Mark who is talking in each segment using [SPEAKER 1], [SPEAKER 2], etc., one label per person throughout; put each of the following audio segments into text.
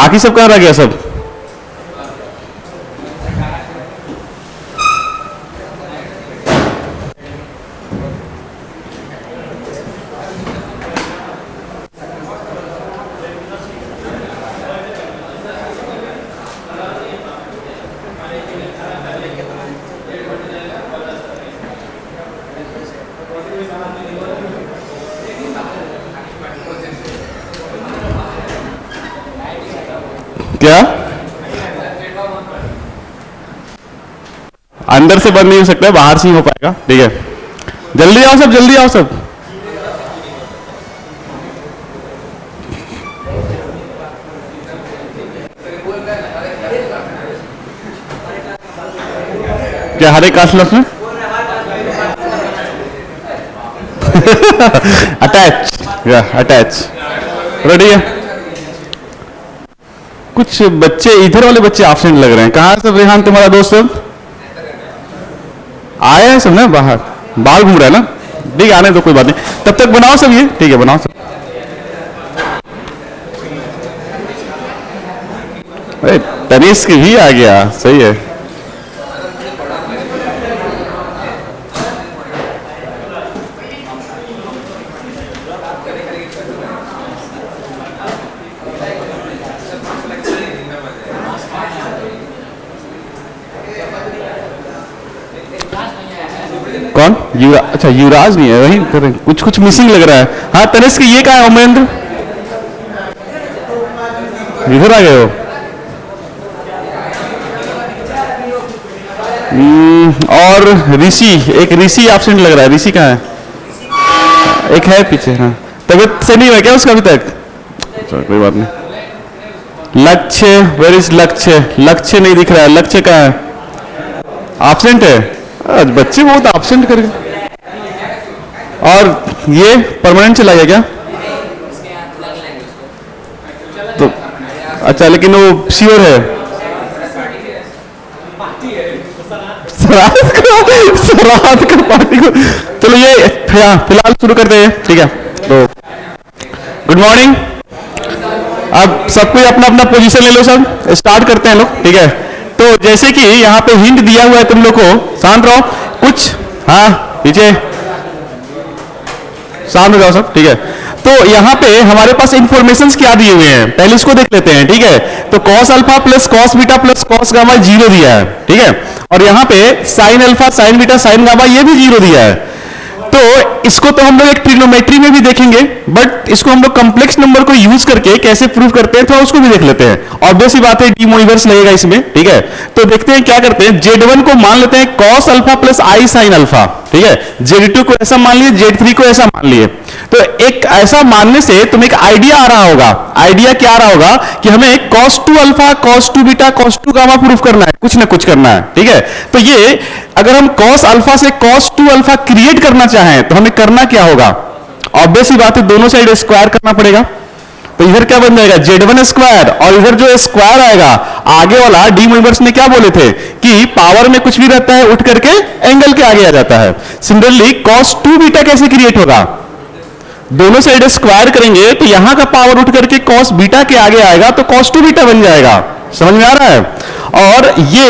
[SPEAKER 1] बाकी सब कहाँ रह गया सब? क्या अंदर से बंद नहीं हो सकता, बाहर से ही हो पाएगा। ठीक है, जल्दी आओ सब, जल्दी आओ सब। क्या हर एक क्लास में अटैच, या अटैच, रेडी है। कुछ बच्चे इधर वाले बच्चे एब्सेंट लग रहे हैं। कहाँ सब? रेहान तुम्हारा दोस्त सब आया है सब ना, बाहर बाल घूम रहा है ना। ठीक है, आने दो, कोई बात नहीं, तब तक बनाओ सब ये। ठीक है, बनाओ सब। अरे तनिष्क भी आ गया, सही है। कौन? अच्छा युवराज नहीं है, वही करें, कुछ कुछ मिसिंग लग रहा है। हाँ तनिष्क, ये कहाँ है? उमेंद्र इधर आ गए हो। और ऋषि, एक ऋषि एब्सेंट लग रहा है। ऋषि कहाँ है? एक है पीछे। हाँ, तबीयत से नहीं हुआ क्या उसका अभी तक? कोई बात नहीं। लक्ष्य, वेयर इज लक्ष्य? लक्ष्य नहीं दिख रहा है। लक्ष्य कहाँ है? एब्सेंट है। आज बच्चे बहुत एब्सेंट कर गए। और ये परमानेंट चला गया क्या? तो अच्छा, लेकिन वो श्योर है। रात का पार्टी को। चलो ये फिलहाल शुरू करते हैं। ठीक है, तो गुड मॉर्निंग। अब सब कोई अपना अपना पोजीशन ले लो, सब स्टार्ट करते हैं लोग। ठीक है, तो जैसे कि यहाँ पे हिंट दिया हुआ है तुम लोग को, शांत रहो कुछ। हाँ पीछे शांत हो जाओ सब। ठीक है, तो यहाँ पे हमारे पास इंफॉर्मेशंस क्या दिए हुए हैं, पहले इसको देख लेते हैं। ठीक है, तो cos alpha plus cos beta plus cos gamma 0 दिया है। ठीक है, और यहाँ पे sine alpha sign beta sine gamma ये भी 0 दिया है। तो इसको तो हम लोग एक ट्रिग्नोमेट्री में भी देखेंगे, बट इसको हम लोग कॉम्प्लेक्स नंबर को यूज करके कैसे प्रूव करते हैं थोड़ा उसको भी देख लेते हैं। ऑब्वियस ही बात है, डी मोइवर्स लगेगा इसमें। ठीक है, तो देखते हैं क्या करते हैं। Z1 को मान लेते हैं cos alpha plus i sine alpha. ठीक है, Z2 को ऐसा मान लिए, Z3 को ऐसा मान लिए। तो एक ऐसा मानने से तुम्हें एक आइडिया आ रहा होगा। आइडिया क्या आ रहा होगा कि हमें cos 2 alpha cos 2 beta cos 2 gamma proof करना है, कुछ ना कुछ करना है। ठीक है, तो ये अगर हम cos अल्फा से cos 2 अल्फा क्रिएट करना चाहें तो हमें करना क्या होगा? ऑब्वियस ही बात है, दोनों साइड स्क्वायर करना पड़ेगा। तो इधर क्या बन जाएगा? Z1 स्क्वायर, और इधर जो स्क्वायर आएगा आगे वाला, डी मोइवर्स ने क्या बोले थे कि पावर में कुछ भी रहता है उठ करके एंगल के आगे आ जाता है। सिमिलरली cos 2 बीटा कैसे क्रिएट होगा? दोनों साइड स्क्वायर करेंगे तो यहां का पावर उठ करके cos बीटा के आगे आएगा, तो cos 2 बीटा बन जाएगा। समझ में आ रहा है? और ये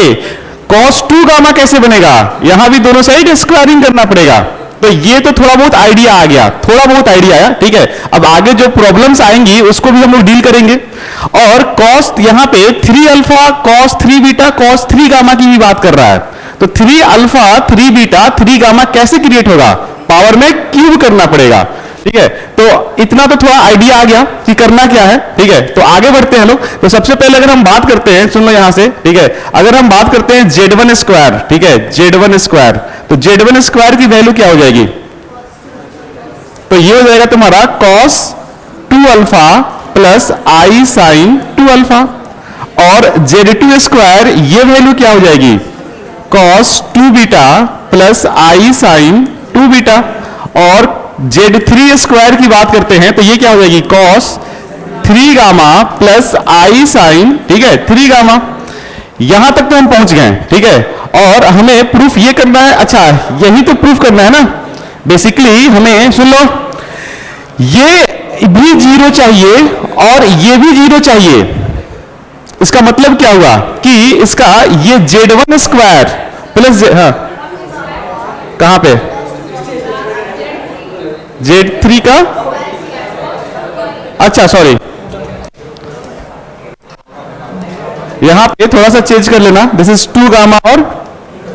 [SPEAKER 1] cos 2 गामा कैसे बनेगा? यहां भी दोनों साइड स्क्वायरिंग करना पड़ेगा। तो ये तो थोड़ा बहुत आइडिया आ गया, थोड़ा बहुत आइडिया आया। ठीक है, अब आगे जो प्रॉब्लम्स आएंगी उसको भी हम लोग डील करेंगे। और cos यहां पे 3 alpha cos 3 beta cos 3 gamma की भी बात कर रहा है। तो 3 अल्फा 3 बीटा 3 गामा कैसे क्रिएट होगा? पावर में क्यूब करना पड़ेगा। ठीक है, तो इतना तो थोड़ा आइडिया आ गया कि करना क्या है। ठीक है, तो आगे बढ़ते हैं लोग। तो सबसे पहले अगर हम बात करते हैं, सुन लो यहां से। ठीक है, अगर हम बात करते हैं Z1 स्क्वायर, ठीक है, Z1 स्क्वायर, तो Z1 स्क्वायर की वैल्यू क्या हो जाएगी? तो ये हो जाएगा तुम्हारा cos 2 alpha plus i sign 2 alpha. और Z2 स्क्वायर ये वैल्यू क्या हो जाएगी? cos 2 beta plus i sign 2 beta. और Z3 स्क्वायर की बात करते हैं तो ये क्या हो जाएगी? cos 3 gamma plus i sign, ठीक है, 3 गामा। यहां तक तो हम पहुंच गए। ठीक है, और हमें प्रूफ ये करना है। अच्छा, यही तो प्रूफ करना है ना बेसिकली हमें। सुन लो, ये भी 0 चाहिए और ये भी 0 चाहिए। इसका मतलब क्या हुआ कि इसका ये Z1 स्क्वायर प्लस हाँ कहां पे Z3 का, अच्छा सॉरी यहां पे थोड़ा सा चेंज कर लेना, दिस इज 2 गामा और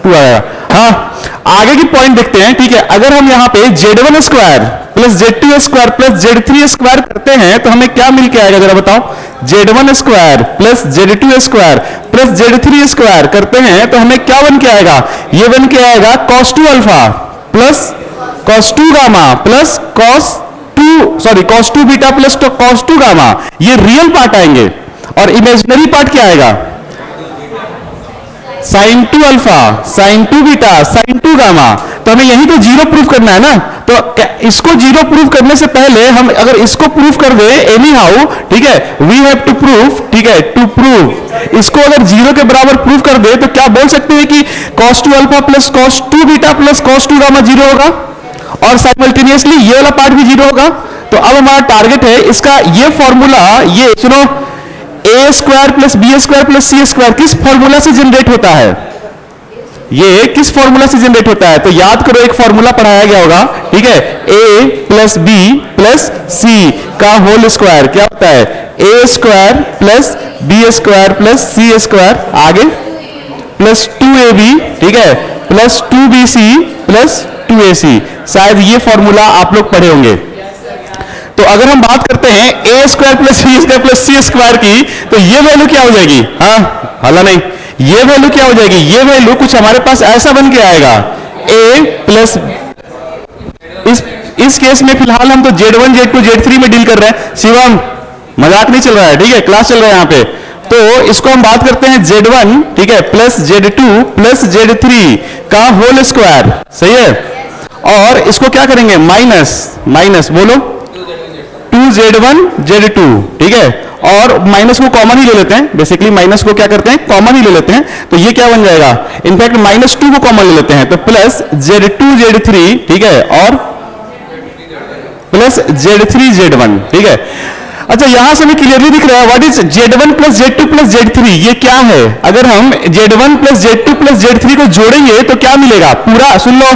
[SPEAKER 1] 2 आएगा। हाँ आगे की पॉइंट देखते हैं, ठीक है। अगर हम यहां पे Z1 square plus Z2 square plus Z3 square करते हैं तो हमें क्या मिल के आएगा जरा बताओ। Z1 square plus Z2 square plus Z3 square करते हैं तो हमें क्या बन के आएगा, ये बन के आएगा cos 2 alpha plus cos 2 gamma plus cos 2 beta plus cos 2 gamma. ये रियल पार्ट आएंगे और इमेजिनरी पार्ट क्या आएगा, sin 2 alpha sin 2 beta sin 2 gamma. तो हमें यही तो जीरो प्रूफ करना है ना, तो इसको जीरो प्रूफ करने से पहले हम अगर इसको प्रूफ कर दे एनी हाउ, ठीक है, वी हैव टू प्रूफ, ठीक है, टू प्रूव इसको अगर जीरो के बराबर प्रूफ कर दे तो क्या बोल सकते हैं कि cos 2 alpha plus cos 2 beta plus cos 2 gamma zero होगा और साइमल्टेनियसली ये वाला पार्ट भी जीरो होगा। तो अब हमारा टारगेट है इसका ये फॉर्मूला, ये सुनो, a square plus b square plus c square किस फॉर्मूला से जनरेट होता है, ये किस फॉर्मूला से जनरेट होता है। तो याद करो एक फॉर्मूला पढ़ाया गया होगा, ठीक है, a plus b plus c का होल स्क्वायर क्या होता है, a square plus b square plus c square आगे प्लस 2ab, ठीक है, प्लस 2bc प्लस 2ac। शायद ये फॉर्मूला आप लोग पढ़े होंगे। तो अगर हम बात करते हैं a square plus b square plus c square की, तो ये वैल्यू क्या हो जाएगी, हाँ हाला नहीं, ये वैल्यू क्या हो जाएगी, ये वैल्यू कुछ हमारे पास ऐसा बन के आएगा ए प्लस, इस केस में फिलहाल हम तो Z1 Z2 Z3 में डील कर रहे हैं। शिवम मजाक नहीं चल रहा है, ठीक है, क्लास चल रहा है यहाँ पे। तो इसको हम बात करते हैं Z1, ठीक है, प्लस Z2 प्लस Z3 का होल स्क्वायर, सही है, और इसको क्या करेंगे माइनस बोलो 2Z1 Z2, ठीक है, और माइनस को कॉमन ही ले लेते हैं, बेसिकली माइनस को क्या करते हैं कॉमन ही ले लेते हैं, तो ये क्या बन जाएगा, इनफैक्ट -2 को कॉमन ले लेते हैं तो प्लस Z2 Z3, ठीक है, और प्लस Z3 Z1, ठीक है। अच्छा यहां से भी क्लियरली दिख रहा है व्हाट इज Z1 प्लस Z2 प्लस Z3, ये क्या है। अगर हम Z1 प्लस Z2 प्लस Z3 को जोड़ेंगे तो क्या मिलेगा, पूरा सुन लो,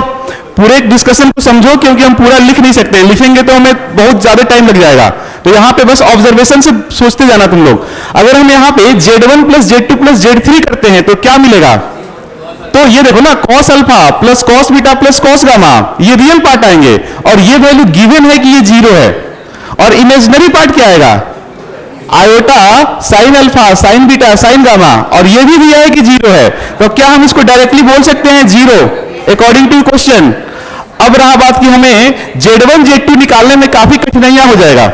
[SPEAKER 1] पूरे डिस्कशन को समझो, क्योंकि हम पूरा लिख नहीं सकते, लिखेंगे तो हमें बहुत ज्यादा टाइम लग जाएगा। तो यहां पे बस ऑब्जर्वेशन से सोचते जाना तुम लोग। अगर हम यहां पे Z1 प्लस Z2 प्लस Z3 करते हैं तो क्या मिलेगा, तो ये देखो ना cos alpha plus cos beta plus cos gamma, ये रियल पार्ट आएंगे और ये वैल्यू गिवन है कि ये जीरो है, और इमेजिनरी पार्ट क्या आएगा, iota sine alpha sign beta sine gamma, और ये भी दिया है कि जीरो है। तो क्या हम इसको डायरेक्टली बोल सकते हैं जीरो अकॉर्डिंग टू क्वेश्चन। अब रहा बात कि हमें Z1 Z2 निकालने में काफी कठिनाइयां हो जाएगा,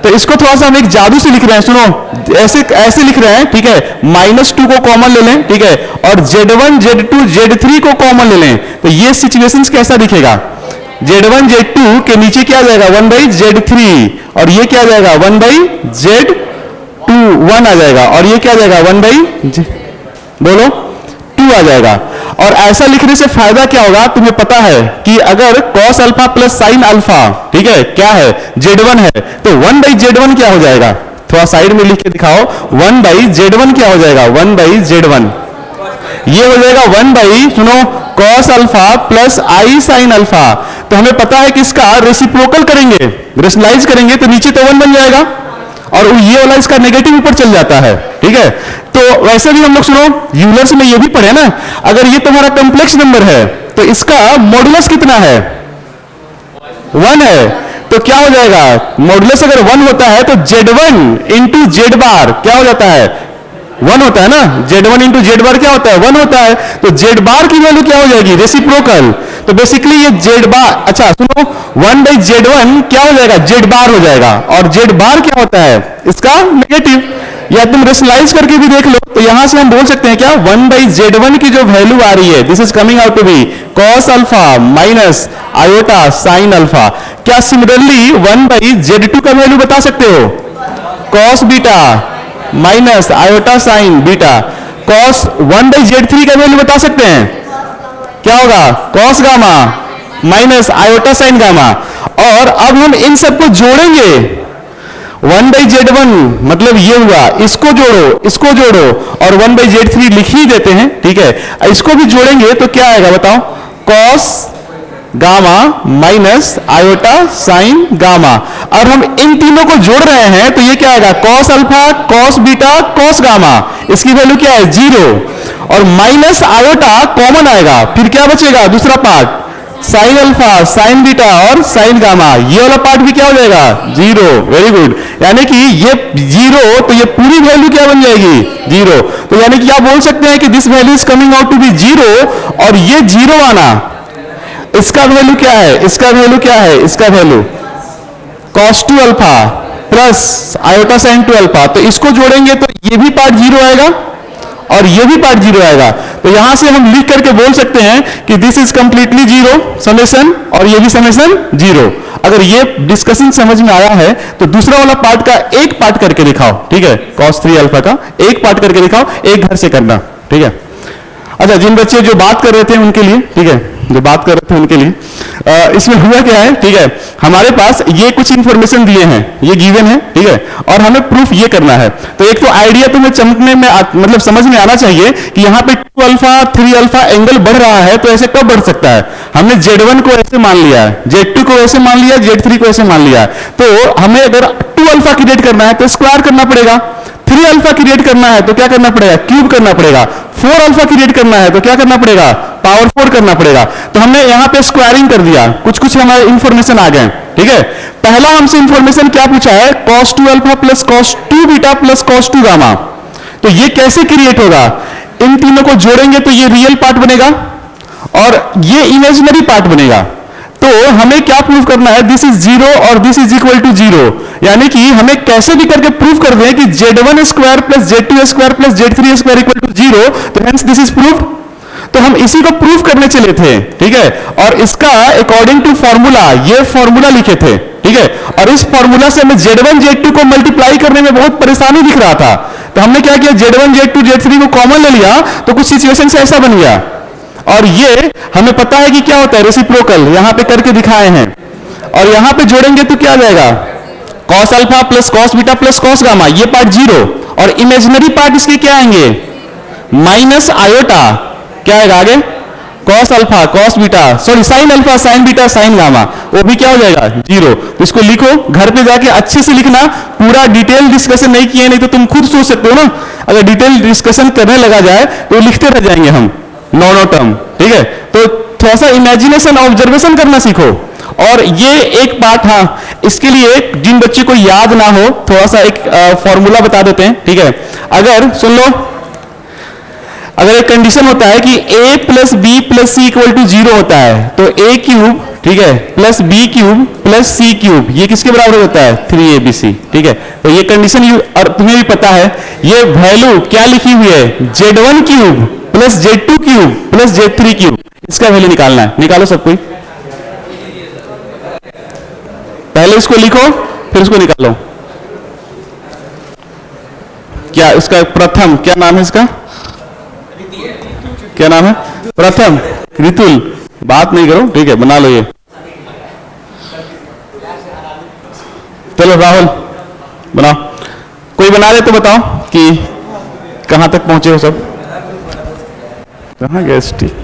[SPEAKER 1] तो इसको थोड़ा सा हम एक जादू से लिख रहे हैं, सुनो ऐसे लिख रहे हैं, ठीक है, -2 को कॉमन ले लें, ठीक है, और Z1 Z2 Z3 को कॉमन ले लें, तो ये सिचुएशंस कैसा दिखेगा, Z1 Z2 के नीचे क्या आ जाएगा 1/Z3, और ये क्या आ जाएगा 1/Z2 1 आ जाएगा, और ये क्या आ जाएगा 1/2 आ जाएगा। और ऐसा लिखने से फायदा क्या होगा, तुम्हें पता है कि अगर cos alpha plus sine alpha, ठीक है, क्या है Z1 है, तो 1/Z1 क्या हो जाएगा, थोड़ा साइड में लिख के दिखाओ, 1/Z1 क्या हो जाएगा 1/Z1, ये हो जाएगा 1 सुनो cos alpha plus i sine alpha. तो हमें पता है कि इसका रेसिप्रोकल करेंगे, रेशनलाइज करेंगे तो नीचे तो 1 बन जाएगा, और ये वाला इसका नेगेटिव ऊपर चल जाता है, ठीक है। तो वैसे भी हम लोग सुनो यूलर्स में ये भी पढ़े ना, अगर ये तुम्हारा कॉम्प्लेक्स नंबर है तो इसका मॉडुलस कितना है 1 है, तो क्या हो जाएगा, मॉडुलस अगर 1 होता है तो Z1 इंटू Z बार क्या हो जाता है 1 होता है ना, Z1 इंटू Z बार क्या होता है 1 होता है, तो Z बार की वैल्यू क्या हो जाएगी रेसिप्रोकल। तो बेसिकली ये Z बार, अच्छा सुनो 1/Z1 क्या हो जाएगा Z बार हो जाएगा, और Z बार क्या होता है इसका नेगेटिव, या तुम रेशनलाइज करके भी देख लो, तो यहां से हम बोल सकते हैं क्या 1/Z1 की जो वैल्यू आ रही है this is coming out to be cos alpha minus iota sine alpha. क्या सिमिलरली 1/Z2 का वैल्यू बता सकते हो, cos beta minus iota sine beta, cos 1/Z3 का वैल्यू बता सकते हैं, क्या होगा cos gamma minus iota sign gamma. और अब हम इन सबको जोड़ेंगे, 1/Z1 मतलब ये हुआ, इसको जोड़ो और 1/Z3 लिख ही देते हैं, ठीक है। इसको भी जोड़ेंगे तो क्या आएगा बताओ, cos gamma minus iota sign gamma. और हम इन तीनों को जोड़ रहे हैं तो ये क्या आएगा, cos alpha cos beta cos gamma, इसकी वैल्यू क्या है 0, और माइनस आयोटा कॉमन आएगा, फिर क्या बचेगा दूसरा part, sine alpha sign beta और साइन गामा, ये वाला पार्ट भी क्या हो जाएगा 0। वेरी गुड, यानी कि ये 0 तो ये पूरी वैल्यू क्या बन जाएगी 0। तो यानी कि आप बोल सकते हैं कि this value is coming out to be 0, और ये 0 आना, इसका वैल्यू क्या है, इसका वैल्यू क्या है, इसका value cos 2 alpha plus iota sine 2 alpha. तो इसको जोड़ेंगे तो ये भी पार्ट 0 आएगा और ये भी पार्ट 0 आएगा। तो यहां से हम लिख करके बोल सकते हैं कि दिस इज कंप्लीटली 0 समेशन, और ये भी समेशन 0। अगर ये डिस्कशन समझ में आया है तो दूसरा वाला पार्ट का एक पार्ट करके दिखाओ, ठीक है, cos 3 अल्फा का एक पार्ट करके दिखाओ, एक घर से करना, ठीक है। अच्छा, जिन बच्चे जो बात कर रहे थे उनके लिए, ठीक है, जो बात कर रहे थे उनके लिए इसमें हुआ क्या है, ठीक है, हमारे पास ये कुछ इंफॉर्मेशन दिए हैं, ये गिवन है, ठीक है, और हमें प्रूफ ये करना है। तो एक तो आइडिया तुम्हें चमकने में मतलब समझ में आना चाहिए कि यहाँ पे 2 अल्फा 3 अल्फा एंगल बढ़ रहा है, तो ऐसे कब बढ़ सकता है। हमने Z1 को ऐसे मान लिया है, Z2 को ऐसे मान लिया, Z3 को ऐसे मान लिया, तो हमें अगर 2 अल्फा क्रिएट करना है तो स्क्वायर करना पड़ेगा, 3 अल्फा क्रिएट करना है तो क्या करना पड़ेगा, क्यूब करना पड़ेगा, 4 अल्फा क्रिएट करना है तो क्या करना पड़ेगा, पावर 4 करना पड़ेगा। तो हमने यहां पे स्क्वायरिंग कर दिया, कुछ हमारे इंफॉर्मेशन आ गए, ठीक है। पहला हमसे इंफॉर्मेशन क्या पूछा है, cos 2 alpha plus cos 2 beta plus cos 2 gamma. तो ये कैसे क्रिएट होगा, इन तीनों को जोड़ेंगे तो ये रियल पार्ट बनेगा और ये इमेजिनरी पार्ट बनेगा। तो हमें क्या प्रूव करना है, दिस इज 0 और दिस इज इक्वल टू 0, यानी कि हमें कैसे भी करके प्रूव कर दें कि Z1 square plus Z2 square plus Z3 square equal to 0, तो हेंस दिस इज प्रूव्ड। तो हम इसी को प्रूव करने चले थे, ठीक है, और इसका अकॉर्डिंग टू फॉर्मूला, ये फॉर्मूला लिखे थे, ठीक है, और इस फॉर्मूला से हमें Z1 Z2 को मल्टीप्लाई करने में बहुत परेशानी दिख रहा था। तो हमने क्या किया, Z1 Z2 Z3 को कॉमन ले लिया, तो कुछ सिचुएशन से ऐसा बन गया। और ये हमें पता है कि क्या होता है रेसिप्रोकल, यहां पे करके दिखाए हैं, और यहां पे जोड़ेंगे तो क्या आ जाएगा, cos alpha plus cos beta plus cos gamma, ये पार्ट 0, और इमेजिनरी पार्ट इसके क्या आएंगे, माइनस आयोटा, क्या आएगा आगे, cos alpha cos beta, sorry sine alpha sign beta sine gamma, वो भी क्या हो जाएगा 0। तो इसको लिखो, घर पे जाके अच्छे से लिखना, पूरा डिटेल डिस्कशन नहीं किए, नहीं तो तुम खुद सोच सकते हो ना, अगर डिटेल डिस्कशन करने लगा जाए तो लिखते रह जाएंगे हम नो टर्म, ठीक है। तो थोड़ा सा इमेजिनेशन ऑब्जर्वेशन करना सीखो। और ये एक पार्ट, हाँ, इसके लिए जिन बच्चे को याद ना हो थोड़ा सा एक फॉर्मूला बता देते हैं, ठीक है। अगर सुन लो, अगर एक कंडीशन होता है कि a plus b plus c equal to 0 होता है, तो a क्यूब, ठीक है, plus b cube plus c cube, ये किसके बराबर होता है 3abc, ठीक है। तो ये कंडीशन और तुम्हें भी पता है, ये वैल्यू क्या लिखी हुई है, Z1 cube plus Z2 cube plus Z3 cube, इसका वैल्यू निकालना है। निकालो सब कोई, पहले इसको लिखो फिर इसको निकालो। क्या इसका प्रथम क्या नाम है, इसका क्या नाम है, प्रथम ऋतुल, बात नहीं करो, ठीक है, बना लो ये। चलो राहुल बनाओ, कोई बना रहे तो बताओ कि कहां तक पहुंचे हो सब, कहां गए स्टिक।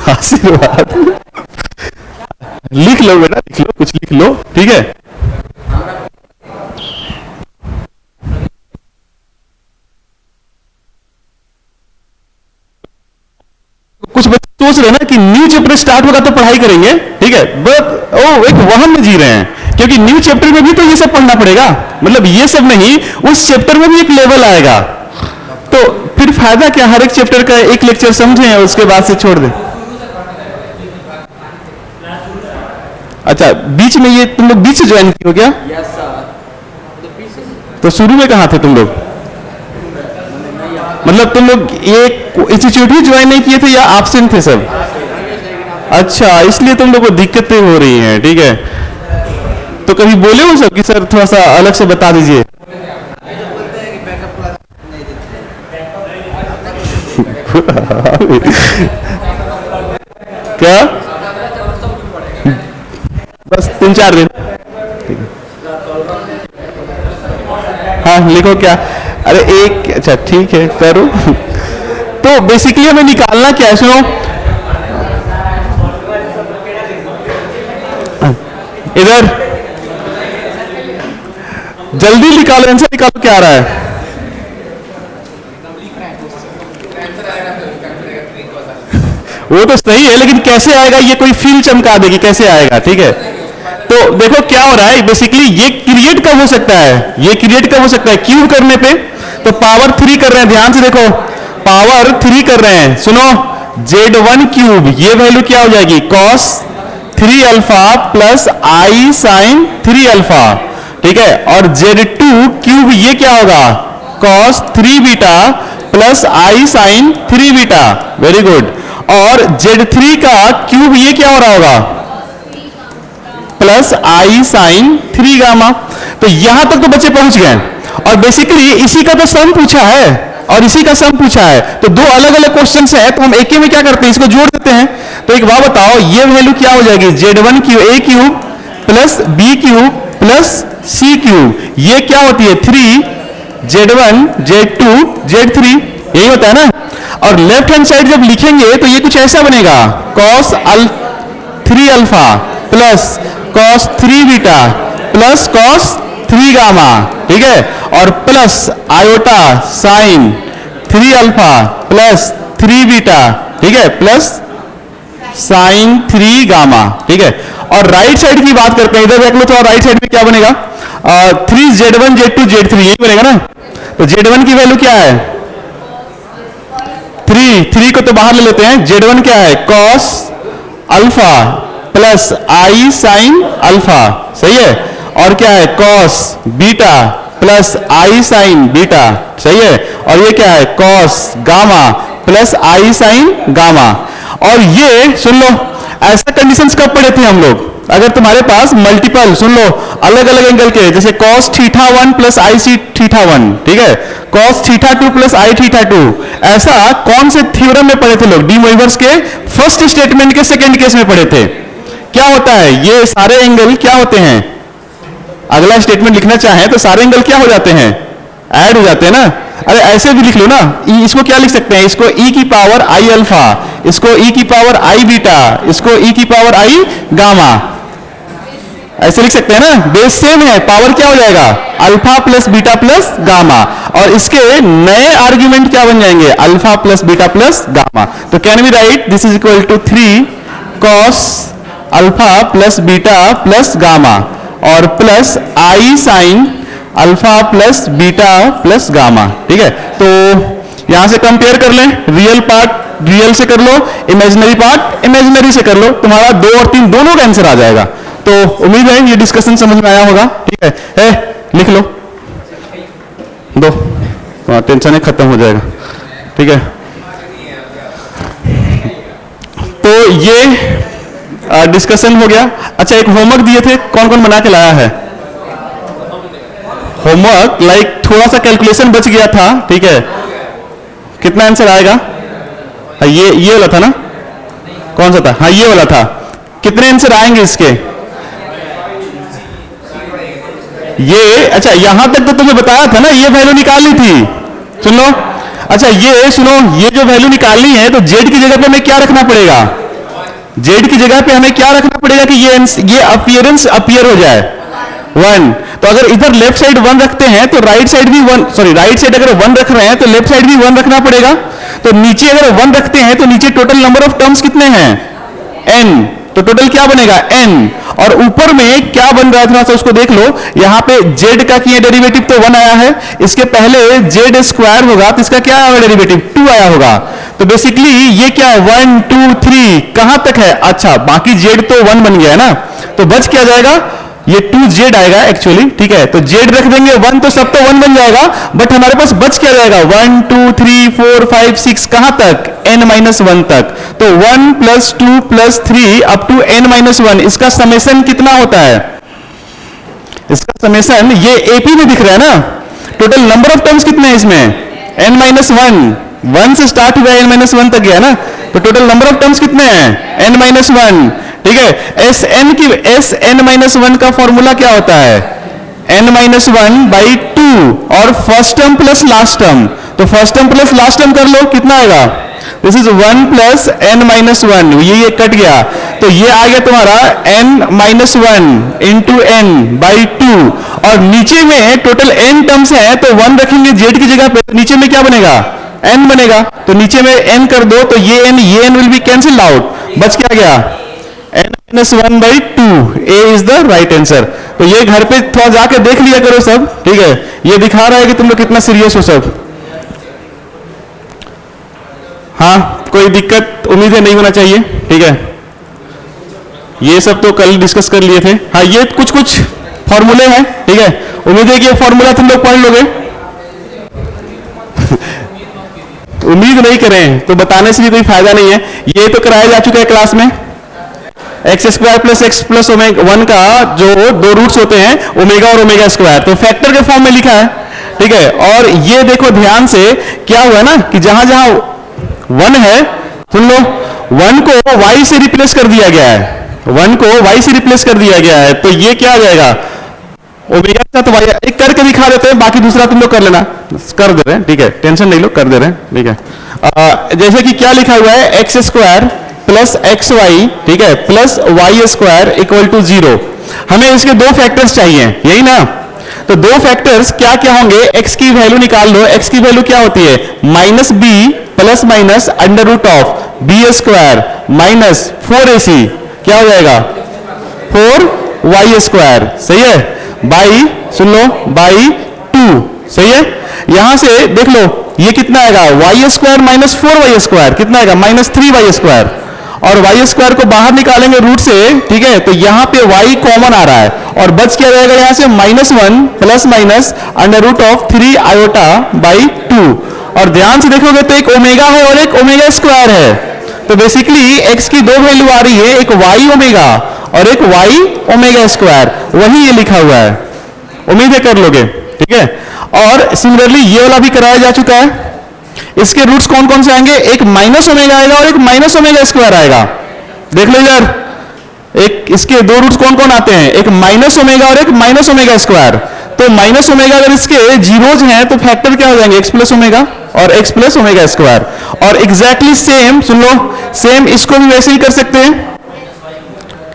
[SPEAKER 1] आशीर्वाद लिख लो बेटा, लिख लो, कुछ लिख लो, ठीक है। कुछ बच्चे सोच रहे हैं ना कि न्यू चैप्टर स्टार्ट होगा तो पढ़ाई करेंगे, ठीक है, बट एक वहम में जी रहे हैं, क्योंकि न्यू चैप्टर में भी तो ये सब पढ़ना पड़ेगा, मतलब ये सब नहीं, उस चैप्टर में भी एक लेवल आएगा, तो फिर फायदा क्या, हर एक चैप्टर का एक लेक्चर समझें और उसके बाद से छोड़ दें। अच्छा, बीच में ये तुम लोग बीच ज्वाइन किए हो क्या? yes, तो शुरू में कहाँ थे तुम लोग, मतलब तुम लोग एक इंस्टीट्यूट ही ज्वाइन नहीं किए थे या एब्सेंट थे सब? अच्छा, इसलिए तुम लोग को दिक्कतें हो रही हैं, ठीक है। तो कभी बोले हो सब कि सर थोड़ा सा अलग से बता दीजिए? क्या? बस 3-4 दिन। हाँ लिखो क्या? अरे एक, अच्छा ठीक है करो। तो बेसिकली हमें निकालना क्या है, सुनो इधर जल्दी निकालो, आंसर निकालो क्या आ रहा है। वो तो सही है लेकिन कैसे आएगा, ये कोई फील चमका देगी कैसे आएगा, ठीक है। तो देखो क्या हो रहा है, बेसिकली ये क्रिएट कब हो सकता है, ये क्रिएट कब हो सकता है, क्यूब करने पे। तो पावर 3 कर रहे हैं, ध्यान से देखो पावर 3 कर रहे हैं, सुनो Z1 क्यूब ये वैल्यू क्या हो जाएगी, cos 3 alpha plus i sign 3 alpha, ठीक है। और Z2 क्यूब ये क्या होगा, cos 3 beta plus i sign 3 beta, very good. और Z3 का क्यूब ये क्या हो रहा होगा, प्लस आई साइन 3 गामा। तो यहां तक तो बच्चे पहुंच गए, और बेसिकली इसी का तो सम पूछा है और इसी का सम पूछा है। तो दो अलग अलग क्वेश्चंस है, तो हम एक ही में क्या करते हैं, इसको जोड़ देते हैं। तो एक बात बताओ, ये वैल्यू क्या हो जाएगी, Z1 cube a cube plus b cube plus c cube, ये क्या होती है 3 Z1 Z2 Z3, यही होता है ना। और लेफ्ट हैंड साइड जब लिखेंगे तो ये कुछ ऐसा बनेगा, cos 3 alpha plus cos 3 beta plus cos 3 gamma, ठीक है। और plus iota sine 3 alpha plus 3 beta, ठीक है, प्लस साइन 3 गामा, ठीक है। और राइट साइड की बात करते हैं, इधर देख लो तो राइट साइड में क्या बनेगा, 3 Z1 Z2 Z3, यही बनेगा ना। तो Z1 की वैल्यू क्या है 3 को तो बाहर ले लेते हैं, Z1 क्या है cos alpha plus i sine alpha, सही है। और क्या है cos beta plus i sign beta, सही है। और ये क्या है cos gamma plus i sign gamma. और ये सुन लो, ऐसा कंडीशंस कब पढ़े थे हम लोग, अगर तुम्हारे पास मल्टीपल सुन लो अलग अलग एंगल के, जैसे cos θ1 प्लस आई सी θ1, ठीक है, cos θ2 प्लस आई θ2, ऐसा कौन से थ्योरम में पढ़े थे लोग, डी मोइवर्स के फर्स्ट स्टेटमेंट के सेकंड केस में पढ़े थे। क्या होता है, ये सारे एंगल क्या होते हैं, अगला स्टेटमेंट लिखना चाहें तो सारे एंगल क्या हो जाते हैं, ऐड हो जाते हैं ना। अरे ऐसे भी लिख लो ना, इसको क्या लिख सकते हैं, इसको e की पावर आई अल्फा, इसको e की पावर आई बीटा, इसको e की पावर आई गामा, ऐसे लिख सकते हैं ना। बेस सेम है, पावर क्या हो जाएगा alpha plus beta plus gamma, और इसके नए आर्ग्यूमेंट क्या बन जाएंगे, alpha plus beta plus gamma. तो can we write this is equal to 3 cos alpha plus beta plus gamma और plus i sine alpha plus beta plus gamma, ठीक है। तो यहां से कंपेयर कर लें, रियल पार्ट रियल से कर लो, इमेजिनरी पार्ट इमेजिनरी से कर लो, तुम्हारा 2 और 3 दोनों का आंसर आ जाएगा। तो उम्मीद है ये डिस्कशन समझ में आया होगा, ठीक है, लिख लो दो, टेंशन है खत्म हो जाएगा, ठीक है। तो ये डिस्कशन हो गया। अच्छा एक होमवर्क दिए थे, कौन कौन बना के लाया है होमवर्क, लाइक थोड़ा सा कैलकुलेशन बच गया था, ठीक है। कितना आंसर आएगा, ये वाला था ना, कौन सा था, हाँ ये वाला था। कितने आंसर आएंगे इसके, ये अच्छा यहां तक तो तुम्हें बताया था ना, ये वैल्यू निकालनी थी, सुन लो। अच्छा ये सुनो, ये जो वैल्यू निकालनी है तो जेड की जगह पे हमें क्या रखना पड़ेगा, जेड की जगह पे हमें क्या रखना पड़ेगा कि ये अपीयरेंस अपीयर हो जाए 1। तो अगर इधर लेफ्ट साइड 1 रखते हैं तो राइट साइड भी 1, सॉरी राइट साइड अगर 1 रख रहे हैं तो लेफ्ट साइड भी 1 रखना पड़ेगा। तो नीचे अगर 1 रखते हैं तो नीचे टोटल नंबर ऑफ टर्म्स कितने हैं n, तो टोटल क्या बनेगा n। और ऊपर में क्या बन रहा है थोड़ा सा उसको देख लो, यहाँ पे z का किए डेरिवेटिव तो 1 आया है, इसके पहले z स्क्वायर होगा तो इसका क्या आया डेरिवेटिव 2 आया होगा। तो बेसिकली ये क्या है 1 2 3 कहां तक है, अच्छा बाकी z तो 1 बन गया है ना, तो बच क्या जाएगा, ये 2z आएगा एक्चुअली, ठीक है। तो z रख देंगे 1 तो सब तो 1 बन जाएगा, बट हमारे पास बच क्या जाएगा 1 2 3 4 5 6 कहां तक n-1 तक। तो 1 + 2 + 3 अप टू n-1, इसका समेशन कितना होता है, इसका समेशन ये एपी में दिख रहा है ना, टोटल नंबर ऑफ टर्म्स कितने हैं इसमें, n माइनस वन, वन से स्टार्ट हुआ n माइनस वन तक गया ना, तो टोटल नंबर ऑफ टर्म्स कितने हैं n माइनस वन, ठीक है। एस एन की एस एन माइनस वन का फॉर्मूला क्या होता है, n minus one by two, और first term plus last term, तो first term plus last term कर लो, कितना आएगा, this is one plus n minus one, ये कट गया, तो ये आ गया तुम्हारा n minus one into n by two, और नीचे में टोटल n टर्म्स है तो वन रखेंगे z की जगह पे, नीचे में क्या बनेगा, n बनेगा, तो नीचे में n कर दो, तो ये n will be cancel out, बच क्या गया n minus one by to, A is the right answer. तो ये घर पे थोड़ा जाके देख लिया करो सब, ठीक है, ये दिखा रहा है कि तुम लोग कितना सीरियस हो सब। हाँ, कोई दिक्कत उम्मीद है नहीं होना चाहिए, ठीक है, ये सब तो कल डिस्कस कर लिए थे। हाँ, ये कुछ कुछ फॉर्मूले हैं, ठीक है, उम्मीद है कि ये फॉर्मूला तुम लोग पढ़ लोगे। उम्मीद नहीं करें तो बताने से भी कोई फायदा नहीं है, ये तो कराया जा चुका है क्लास में। X square plus x plus omega one का जो दो रूट्स होते हैं ओमेगा और ओमेगा स्क्वायर, तो फैक्टर के फॉर्म में लिखा है, ठीक है। और ये देखो ध्यान से क्या हुआ ना कि जहां जहां वन है, सुन लो, वन को y से रिप्लेस कर दिया गया है, वन को y से रिप्लेस कर दिया गया है, तो ये क्या आ जाएगा, ओमेगा के साथ y, एक करके दिखा देते हैं, बाकी दूसरा तुम लोग कर लेना, कर दे रहे हैं, ठीक है, टेंशन नहीं लो, कर दे रहे हैं, ठीक है। जैसे कि क्या लिखा हुआ है, x square plus x y, ठीक है, plus y square equal to zero. हमें इसके दो फैक्टर्स चाहिए, यही ना, तो दो फैक्टर्स क्या क्या होंगे, x की वैल्यू निकाल लो, x की वैल्यू क्या होती है, minus b plus minus under root of b square minus 4ac, क्या हो जाएगा 4y स्क्वायर, सही है, बाई, सुन लो, बाई 2, सही है। यहां से देख लो ये कितना आएगा, y square minus 4y square कितना आएगा, माइनस 3y स्क्वायर, और y स्क्वायर को बाहर निकालेंगे रूट से, ठीक है, तो यहां पे y कॉमन आ रहा है, और बच क्या रहेगा यहां से minus one plus minus under root of 3 iota by 2, और ध्यान से देखोगे तो एक ओमेगा है और एक ओमेगा स्क्वायर है, तो बेसिकली x की दो वैल्यू आ रही है, एक y ओमेगा और एक y ओमेगा स्क्वायर, वही ये लिखा हुआ है, उम्मीद है कर लोगे, ठीक है। और सिमिलरली ये वाला भी कराया जा चुका है, इसके रूट्स कौन कौन से आएंगे, एक माइनस ओमेगा आएगा और एक माइनस ओमेगा स्क्वायर आएगा, देख लो इधर, एक इसके दो रूट्स कौन कौन आते हैं, एक माइनस ओमेगा और एक माइनस ओमेगा स्क्वायर, तो माइनस ओमेगा अगर इसके जीरोज हैं तो फैक्टर क्या हो जाएंगे, एक्स प्लस ओमेगा और एक्स प्लस ओमेगा स्क्वायर, और एग्जैक्टली सेम, सुन लो, सेम इसको भी वैसे ही कर सकते हैं,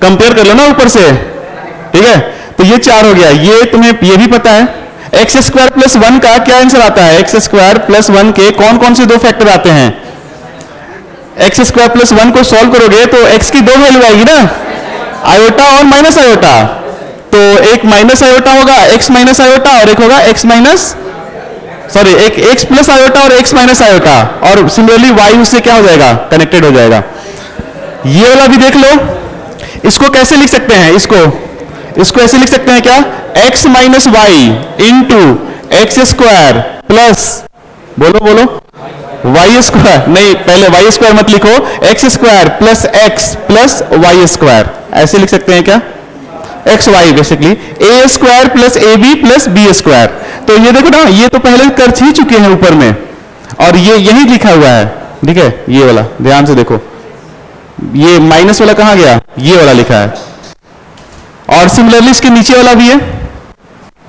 [SPEAKER 1] कंपेयर कर लो ना ऊपर से, ठीक है, तो ये 4 हो गया, ये तुम्हें ये भी पता है, एक्स स्क्वायर प्लस वन का क्या आंसर आता है, एक्स स्क्वायर प्लस वन के कौन कौन से दो फैक्टर आते हैं, एक्स स्क्वायर प्लस वन को सॉल्व करोगे तो एक्स की दो वैल्यू आएगी ना, आयोटा और माइनस आयोटा, तो एक माइनस आयोटा होगा एक्स माइनस आयोटा, और एक होगा एक्स माइनस, सॉरी, एक एक्स प्लस आयोटा और एक्स माइनस आयोटा, और सिमिलरली वाई उससे क्या हो जाएगा, कनेक्टेड हो जाएगा। ये वाला भी देख लो, इसको कैसे लिख सकते हैं, इसको ऐसे लिख सकते हैं क्या, x minus y into x square plus, बोलो बोलो, वाई स्क्वायर, नहीं पहले वाई स्क्वायर मत लिखो, x square plus x plus y square, ऐसे लिख सकते हैं क्या, x y basically a square plus a b plus b square, तो ये देखो ना, ये तो पहले कर ही चुके हैं ऊपर में, और ये यही लिखा हुआ है, ठीक है, ये वाला ध्यान से देखो, ये माइनस वाला कहां गया, ये वाला लिखा है, और सिमिलरली इसके नीचे वाला भी है,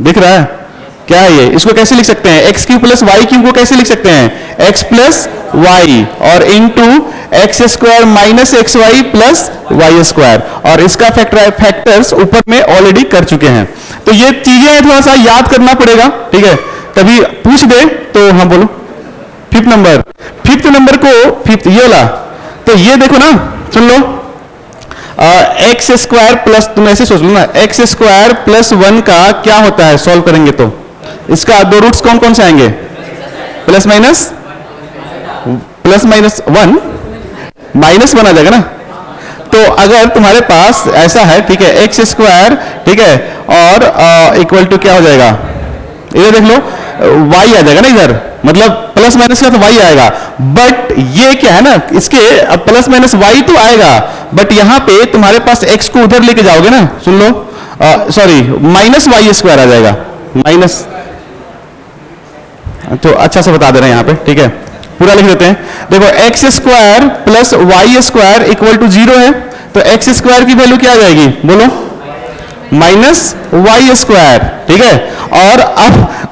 [SPEAKER 1] दिख रहा है क्या है ये, इसको कैसे लिख सकते हैं, x cube plus y cube को कैसे लिख सकते हैं, एक्स प्लस वाई और into x square minus x y plus y square, और इसका फैक्टर्स ऊपर में ऑलरेडी कर चुके हैं, तो ये चीजें थोड़ा सा याद करना पड़ेगा, ठीक है, कभी पूछ दे तो हाँ बोलो। फिफ्थ नंबर को फिफ्थ ये वाला, तो ये देखो ना, सुन लो, एक्स स्क्वायर प्लस, तुम ऐसे सोच लो ना, एक्स स्क्वायर प्लस वन का क्या होता है, सॉल्व करेंगे तो इसका दो रूट्स कौन कौन से आएंगे, plus minus one, minus one आ जाएगा ना, तो अगर तुम्हारे पास ऐसा है, ठीक है, एक्स स्क्वायर, ठीक है, और इक्वल टू क्या हो जाएगा, इधर देख लो, y आ जाएगा ना इधर, मतलब प्लस माइनस का तो y आएगा, बट ये क्या है ना, इसके प्लस माइनस y तो आएगा, बट यहां पे तुम्हारे पास x को उधर लेके जाओगे ना, सुन लो, सॉरी माइनस वाई स्क्वायर आ जाएगा, माइनस, तो अच्छा से बता दे रहे हैं यहाँ पे, ठीक है, पूरा लिख देते हैं। देखो x square plus y square equal to 0 है, तो एक्स स्क्वायर की वैल्यू क्या आ जाएगी बोलो, माइनस वाई स्क्वायर, ठीक है। और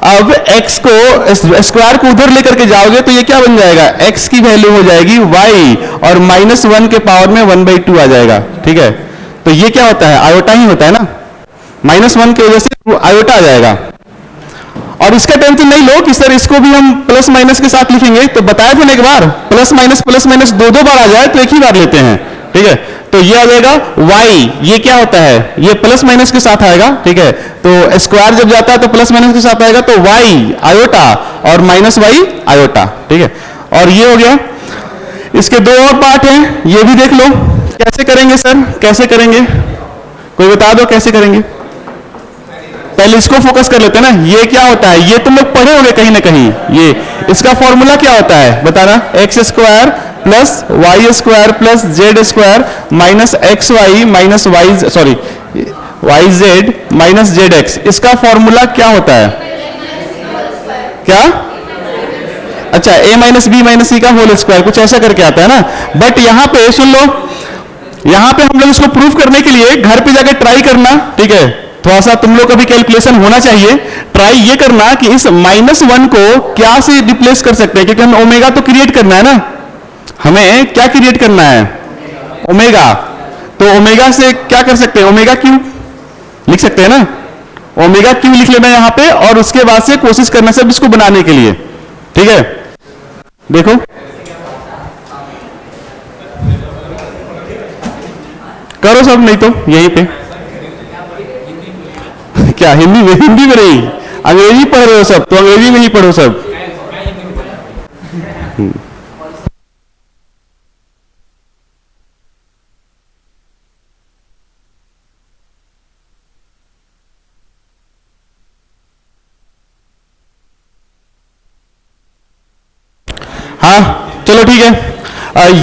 [SPEAKER 1] अब x को स्क्वायर को उधर लेकर के जाओगे तो ये क्या बन जाएगा, x की वैल्यू हो जाएगी y और -1 के पावर में 1/2 आ जाएगा, ठीक है। तो ये क्या होता है, आयोटा ही होता है ना, -1 की वजह से आयोटा आ जाएगा। और इसका टेंशन नहीं लो कि सर इसको भी हम प्लस माइनस के साथ लिखेंगे, तो बताया था ना एक बार, प्लस माइनस दो बार आ जाए तो एक ही बार लेते हैं, ठीक है। तो ये आ जाएगा y, ये क्या होता है, ये प्लस माइनस के साथ आएगा, ठीक है। तो स्क्वायर जब जाता है तो प्लस माइनस के साथ आएगा, तो y आयोटा और माइनस y आयोटा, ठीक है। और ये हो गया। इसके दो और पार्ट हैं, ये भी देख लो। कैसे करेंगे सर, कैसे करेंगे, कोई बता दो कैसे करेंगे। पहले इसको फोकस कर लेते हैं ना। ये क्या होता है, ये तुम लोग पढ़े होंगे कहीं ना कहीं। ये इसका फॉर्मूला क्या होता है बताना, x square plus y square plus z square minus x y minus y, sorry y z minus z x. इसका फॉर्मूला क्या होता है, क्या, अच्छा a minus b minus c का होल स्क्वायर, कुछ ऐसा करके आता है ना। बट यहां पे सुन लो, यहां पे हम लोग इसको प्रूव करने के लिए घर पे जाकर ट्राई करना, ठीक है। थोड़ा सा तुम लोग का भी कैलकुलेशन होना चाहिए। ट्राई ये करना कि इस -1 को क्या से रिप्लेस कर सकते हैं, क्योंकि हमें ओमेगा तो क्रिएट करना है ना, हमें क्या क्रिएट करना है, ओमेगा। तो ओमेगा से क्या कर सकते हैं, ओमेगा क्यू लिख सकते हैं ना, ओमेगा क्यू लिख लेना यहां पे, और उसके बाद से कोशिश करना सब इसको बनाने के लिए, ठीक है। देखो करो सब, नहीं तो यहीं पे क्या हिंदी में नहीं, अंग्रेजी पढ़ रहे हो सब, तो अंग्रेजी में ही पढ़ो सब। हाँ चलो ठीक है।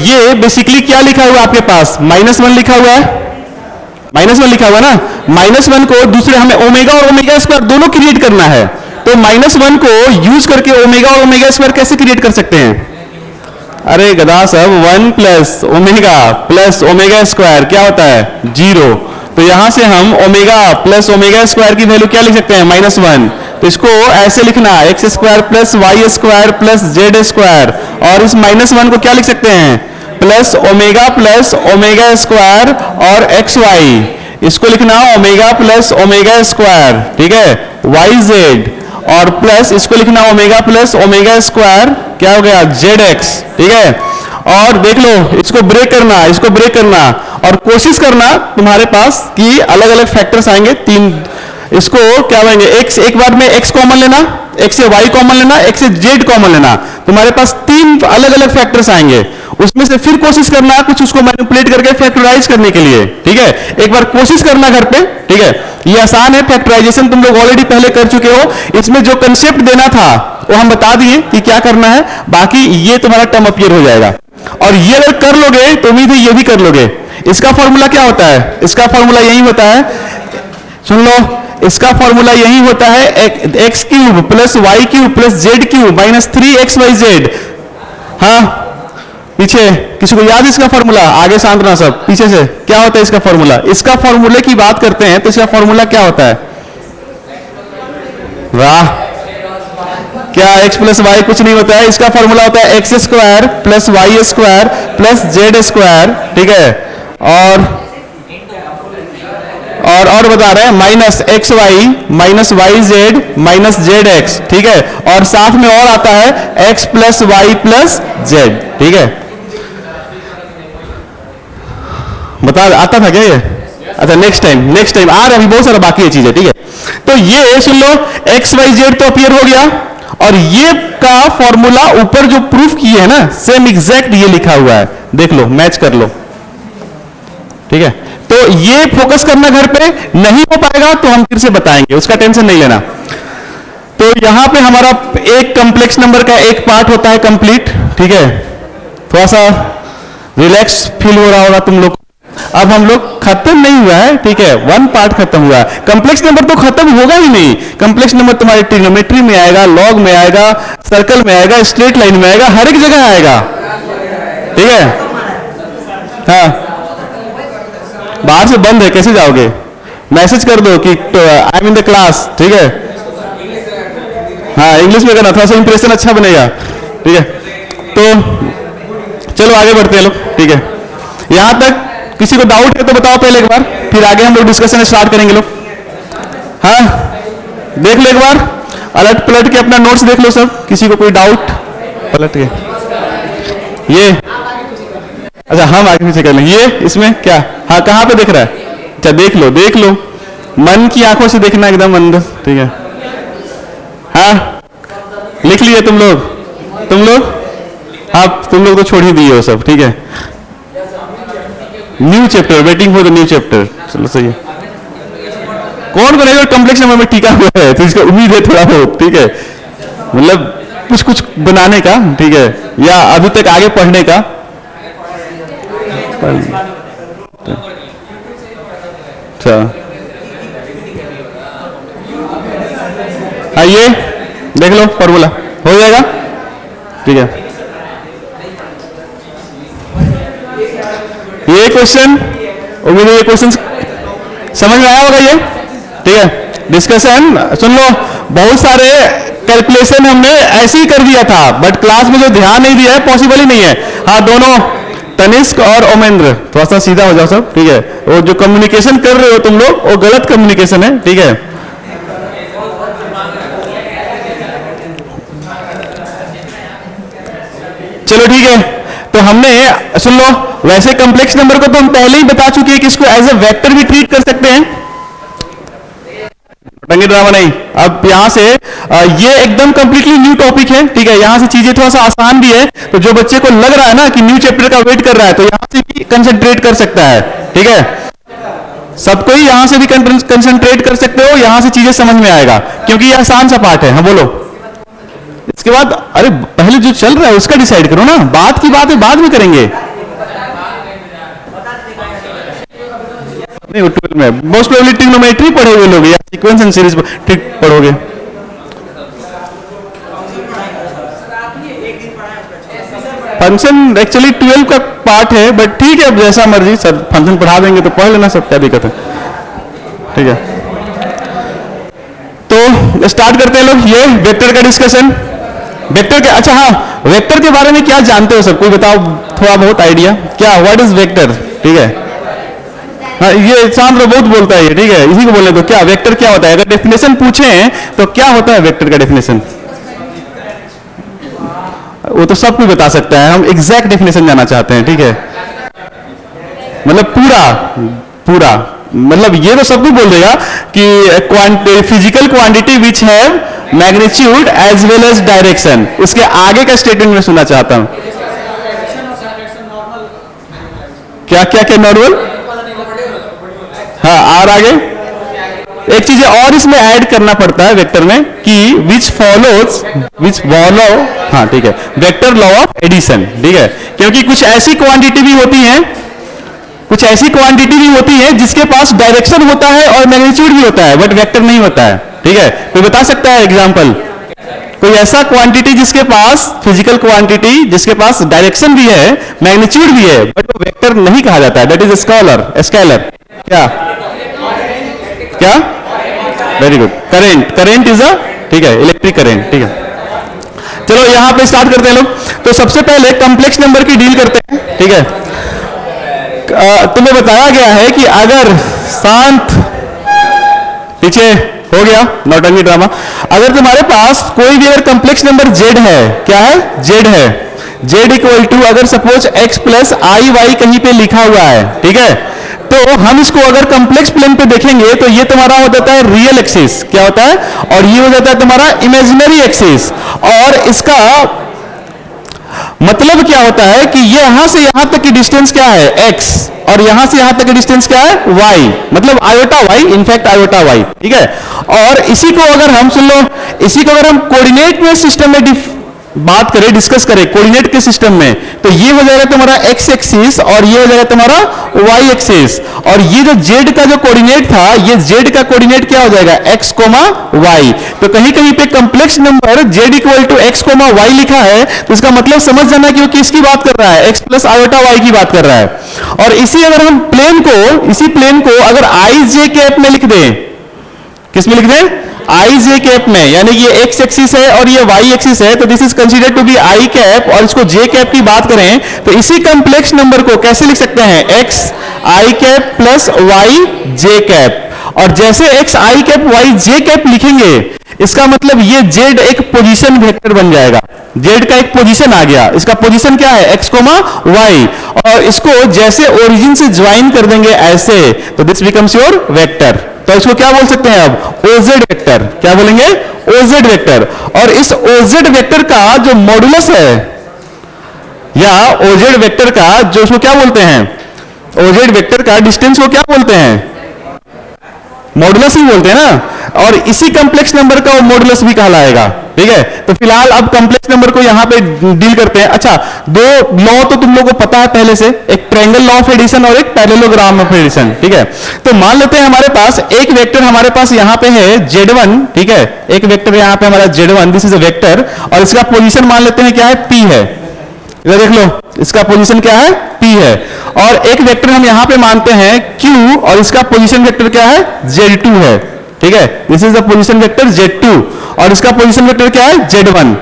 [SPEAKER 1] ये बेसिकली क्या लिखा हुआ है आपके पास, -1 लिखा हुआ है, -1 लिखा हुआ ना। -1 को दूसरे हमें ओमेगा और ओमेगा स्क्वायर दोनों क्रिएट करना है, तो -1 को यूज करके ओमेगा और ओमेगा स्क्वायर कैसे क्रिएट कर सकते हैं, अरे गधा सब, 1 प्लस ओमेगा स्क्वायर क्या होता है 0। तो यहां से हम ओमेगा प्लस ओमेगा स्क्वायर की वैल्यू क्या लिख सकते हैं, -1। तो इसको ऐसे लिखना, x square plus y square plus z square, और इस -1 को क्या लिख सकते हैं, प्लस ओमेगा स्क्वायर और एक्स वाई। इसको लिखना ओमेगा प्लस ओमेगा स्क्वायर, ठीक है, वाई जेड, और प्लस इसको लिखना ओमेगा प्लस ओमेगा स्क्वायर क्या हो गया, जेड एक्स, ठीक है। और देख लो, इसको ब्रेक करना, और कोशिश करना तुम्हारे पास कि अलग अलग फैक्टर्स आएंगे 3। इसको क्या बोलेंगे, एक्स, एक बार में एक्स कॉमन लेना, एक्स से वाई कॉमन लेना, एक्स से जेड कॉमन लेना, तुम्हारे पास 3 अलग अलग फैक्टर्स आएंगे। उसमें से फिर कोशिश करना कुछ उसको मैनिपुलेट करके फैक्टराइज करने के लिए, ठीक है। एक बार कोशिश करना घर पे, ठीक है। ये आसान है, फैक्टराइजेशन तुम लोग ऑलरेडी पहले कर चुके हो। इसमें जो कंसेप्ट देना था वो हम बता दिए कि क्या करना है, बाकी ये तुम्हारा टर्म अपीयर हो जाएगा। और ये अगर कर लोगे तो उम्मीद है ये भी कर लोगे। इसका फॉर्मूला क्या होता है, इसका फॉर्मूला यही होता है, सुन लो, इसका फॉर्मूला यही होता है, x cube plus y cube plus z cube minus 3xyz। हाँ पीछे किसी को याद है इसका फॉर्मूला, आगे शांत ना सब, पीछे से क्या होता है इसका फॉर्मूला। इसका फॉर्मूले की बात करते हैं तो इसका फॉर्मूला क्या होता है, वाह, क्या x प्लस वाई कुछ नहीं होता है, इसका फॉर्मूला होता है x square plus y square plus z square, ठीक है। और बता रहे हैं minus x y minus y z minus z x, ठीक है। और साथ में और आता है x plus y plus z, ठीक है। बता आता था क्या ये, अच्छा नेक्स्ट टाइम आ रहा, अभी बहुत सारा बाकी है चीजें, ठीक है। तो ये सुन लो, एक्स वाई जेड तो अपीयर हो गया, और ये का फॉर्मूला ऊपर जो प्रूफ किए है ना, सेम एग्जैक्ट ये लिखा हुआ है, देख लो, मैच कर लो, ठीक है। तो ये फोकस करना घर पे, नहीं हो पाएगा तो हम फिर से बताएंगे, उसका टेंशन नहीं लेना। तो यहां पे हमारा एक कॉम्प्लेक्स नंबर का एक पार्ट होता है कंप्लीट, ठीक है। थोड़ा सा रिलैक्स फील हो रहा होगा तुम लोग। अब हम लोग खत्म नहीं हुआ है, ठीक है, वन पार्ट खत्म हुआ है। कॉम्प्लेक्स नंबर तो खत्म होगा ही नहीं। कॉम्प्लेक्स नंबर तुम्हारे ट्रिग्नोमेट्री में आएगा, लॉग में आएगा, सर्कल में आएगा, स्ट्रेट लाइन में आएगा, हर एक जगह आएगा, ठीक है। हाँ, बाहर से बंद है, कैसे जाओगे? मैसेज कर दो कि I am in the class, ठीक है। हाँ, इंग्लिश में करना, थोड़ा सा इंप्रेशन अच्छा बनेगा, ठीक है। तो चलो आगे बढ़ते हैं लोग, ठीक है। यहां तक किसी को डाउट है तो बताओ पहले एक बार, फिर आगे हम लोग डिस्कशन स्टार्ट करेंगे लोग। हाँ, देख लो एक बार, अलट पलट के अपना नोट्स देख लो सब। किसी को कोई डाउट? पलट के ये, अच्छा हम आगे पीछे कर लेंगे। ये इसमें क्या, हाँ कहाँ पे दिख रहा है? अच्छा देख लो, देख लो, मन की आंखों से देखना एकदम अंदर, ठीक है। हाँ, लिख लिए तुम लोग? हाँ, तुम लोग तो छोड़ ही दिए हो सब, ठीक है। New chapter, waiting for the new chapter, चलो सही है। कौन करेगा कॉम्प्लेक्स नंबर में टीका हुआ है, तो इसका उम्मीद है थोड़ा बहुत, ठीक है, मतलब कुछ कुछ बनाने का, ठीक है, या अभी तक आगे पढ़ने का। अच्छा, हाँ ये देख लो, फॉर्मूला हो जाएगा, ठीक है। ये क्वेश्चन, उम्मीद है ये क्वेश्चन समझ में आया होगा ये, ठीक है। डिस्कशन सुन लो, बहुत सारे कैलकुलेशन हमने ऐसे ही कर दिया था, बट क्लास में जो ध्यान नहीं दिया है, पॉसिबल ही नहीं है। हाँ, दोनों तनिष्क और ओमेंद्र थोड़ा सा सीधा हो जाओ सब, ठीक है। वो जो कम्युनिकेशन कर रहे हो तुम लोग, वो गलत कम्युनिकेशन है, ठीक है। चलो ठीक है, तो हमने सुन लो, वैसे कॉम्प्लेक्स नंबर को तो हम पहले ही बता चुके हैं कि इसको एज ए वेक्टर भी ट्रीट कर सकते हैं, रंगे ड्रामा नहीं। अब यहां से ये एकदम कंप्लीटली न्यू टॉपिक है, ठीक है। यहां से चीजें थोड़ा सा आसान भी है, तो जो बच्चे को लग रहा है ना कि न्यू चैप्टर का वेट कर रहा है, तो यहां से भी कंसंट्रेट कर सकता है, ठीक है। सबको ही यहां से भी कंसंट्रेट कर सकते हो, यहां से चीजें समझ में आएगा, क्योंकि ये आसान सा पार्ट है। हाँ बोलो, इसके बाद अरे पहले जो चल रहा है उसका डिसाइड करो ना, बात की बात है बाद में करेंगे। नहीं, 12 में मोस्ट प्रोबेबली ट्रिग्नोमेट्री पढ़े हुए लोग या सीक्वेंस एंड सीरीज पढ़ोगे। फंक्शन एक्चुअली 12 का पार्ट है, बट ठीक है, अब जैसा मर्जी सर, फंक्शन पढ़ा देंगे तो पढ़ लेना सब, क्या दिक्कत है, ठीक है। तो स्टार्ट करते हैं लोग ये वेक्टर का डिस्कशन। वेक्टर के, अच्छा हाँ, वेक्टर के बारे में क्या जानते हो सब, कोई बताओ थोड़ा बहुत आइडिया, क्या व्हाट इज वेक्टर, ठीक है। हाँ, ये चांद्र बहुत बोलता है ये, ठीक है, इसी को बोलने दो। क्या वेक्टर क्या होता है, अगर डेफिनेशन पूछे तो क्या होता है वेक्टर का डेफिनेशन? वो तो सब कोई बता सकता है, हम एग्जैक्ट डेफिनेशन जानना चाहते हैं, ठीक है। मतलब पूरा पूरा, मतलब ये तो सब कोई बोल देगा कि physical quantity which have magnitude as well as direction. उसके आगे का स्टेटमेंट में सुनना चाहता हूं। क्या क्या क्या नॉर्मल, हाँ, और आगे एक चीज और इसमें ऐड करना पड़ता है वेक्टर में कि विच फॉलो, हाँ ठीक है, वेक्टर लॉ ऑफ एडिशन, ठीक है। क्योंकि कुछ ऐसी क्वांटिटी भी होती है, कुछ ऐसी क्वांटिटी भी होती है जिसके पास डायरेक्शन होता है और मैग्नीट्यूड भी होता है, बट वेक्टर नहीं होता है, ठीक है। कोई बता सकता है एग्जांपल, कोई ऐसा क्वांटिटी जिसके पास, फिजिकल क्वांटिटी जिसके पास डायरेक्शन भी है, मैग्नीट्यूड भी है, बट वो वेक्टर नहीं कहा जाता है, दैट इज स्केलर। क्या क्या, very good, current is a, ठीक है, इलेक्ट्रिक करेंट, ठीक है। चलो यहां पे स्टार्ट करते हैं लोग। तो सबसे पहले कॉम्प्लेक्स नंबर की डील करते हैं, ठीक है। तुम्हें बताया गया है कि अगर शांत, पीछे हो गया नौटंकी ड्रामा, अगर तुम्हारे पास कोई भी अगर कॉम्प्लेक्स नंबर z है, क्या है, z है, z इक्वल टू अगर सपोज x प्लस आई वाई कहीं पे लिखा हुआ है, ठीक है, तो हम इसको अगर कॉम्प्लेक्स प्लेन पे देखेंगे तो ये तुम्हारा हो जाता है रियल एक्सिस, क्या होता है, और ये हो जाता है तुम्हारा इमेजिनरी एक्सिस। और इसका मतलब क्या होता है कि ये यहां से यहां तक की डिस्टेंस क्या है, x, और यहां से यहां तक की डिस्टेंस क्या है, y, मतलब iota y, in fact iota y, ठीक है। और इसी को अगर हम, सुन लो, इसी को अगर हम कोऑर्डिनेट में सिस्टम में बात करें, डिस्कस करें कोऑर्डिनेट के सिस्टम में, तो ये हो जाएगा तुम्हारा एक्स एक्सिस और ये हो जाएगा तुम्हारा वाई एक्सिस, और ये जो जेड का जो कोऑर्डिनेट था, ये जेड का कोऑर्डिनेट क्या हो जाएगा, एक्स कोमा वाई। तो कहीं कहीं पे complex number z equal to x comma y लिखा है, तो इसका मतलब समझ जाना कि वो किसकी बात कर रहा है, एक्स प्लस आयोटा वाई की बात कर रहा है। और इसी अगर हम इसी प्लेन को अगर आई जे कैप में लिख दें, किस में लिख दें, आई जे कैप में, यानी ये एक्स एक्सिस है और ये वाई एक्सिस है, तो this is considered to be i cap, और इसको जे कैप की बात करें तो इसी कॉम्प्लेक्स नंबर को कैसे लिख सकते हैं, एक्स आई कैप प्लस वाई जे कैप। और जैसे एक्स आई कैप वाई जे कैप लिखेंगे, इसका मतलब ये जेड एक पोजीशन वेक्टर बन जाएगा, जेड का एक पोजीशन आ गया, इसका पोजीशन क्या है, एक्स कोमा वाई, और इसको जैसे ओरिजिन से ज्वाइन कर देंगे ऐसे, तो दिस बिकम्स योर वेक्टर। तो इसको क्या बोल सकते हैं अब, ओजेड वेक्टर, क्या बोलेंगे, ओजेड वेक्टर। और इस ओजेड वेक्टर का जो मॉडुलस है, या ओजेड वेक्टर का जो उसको क्या बोलते हैं, ओजेड वेक्टर का डिस्टेंस को क्या बोलते हैं, मॉडुलस ही बोलते हैं ना, और इसी कॉम्प्लेक्स नंबर का वो मॉडुलस भी कहलाएगा। ठीक है, तो फिलहाल अब कॉम्प्लेक्स नंबर को यहां पे डील करते हैं। अच्छा, दो लॉ तो तुम लोगों को पता है पहले से, एक ट्रायंगल लॉ ऑफ एडिशन और एक पैरेललोग्राम ऑफ एडिशन। ठीक है, तो मान लेते हैं हमारे पास एक वेक्टर हमारे पास यहां पे है Z1, ठीक है, एक वेक्टर यहां पे हमारा Z1, this is a vector, और इसका पोजीशन मान लेते हैं क्या है, P है। इधर देख लो, इसका पोजीशन क्या है, P है। और एक वेक्टर हम यहां पे मानते हैं Q, और इसका पोजीशन वेक्टर क्या है, Z2 है। ठीक है, this is the position vector Z2, और इसका पोजीशन वेक्टर क्या है, Z1।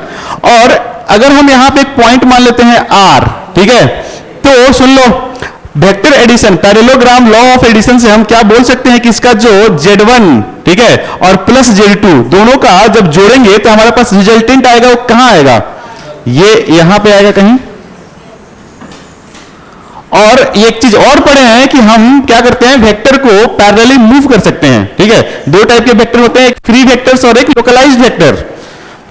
[SPEAKER 1] और अगर हम यहां पे एक पॉइंट मान लेते हैं R, ठीक है, तो सुन लो, vector addition, parallelogram law of addition से हम क्या बोल सकते हैं कि इसका जो Z1, ठीक है, और प्लस Z2 दोनों का जब जोड़ेंगे तो हमारे पास रिजल्टेंट आएगा, वो कहां आएगा, ये यहां पे आएगा कहीं। और एक चीज और पढ़े हैं कि हम क्या करते हैं, वेक्टर को पैरेलली मूव कर सकते हैं। ठीक है, दो टाइप के वेक्टर होते हैं, एक फ्री वेक्टर्स और एक लोकलाइज्ड वेक्टर।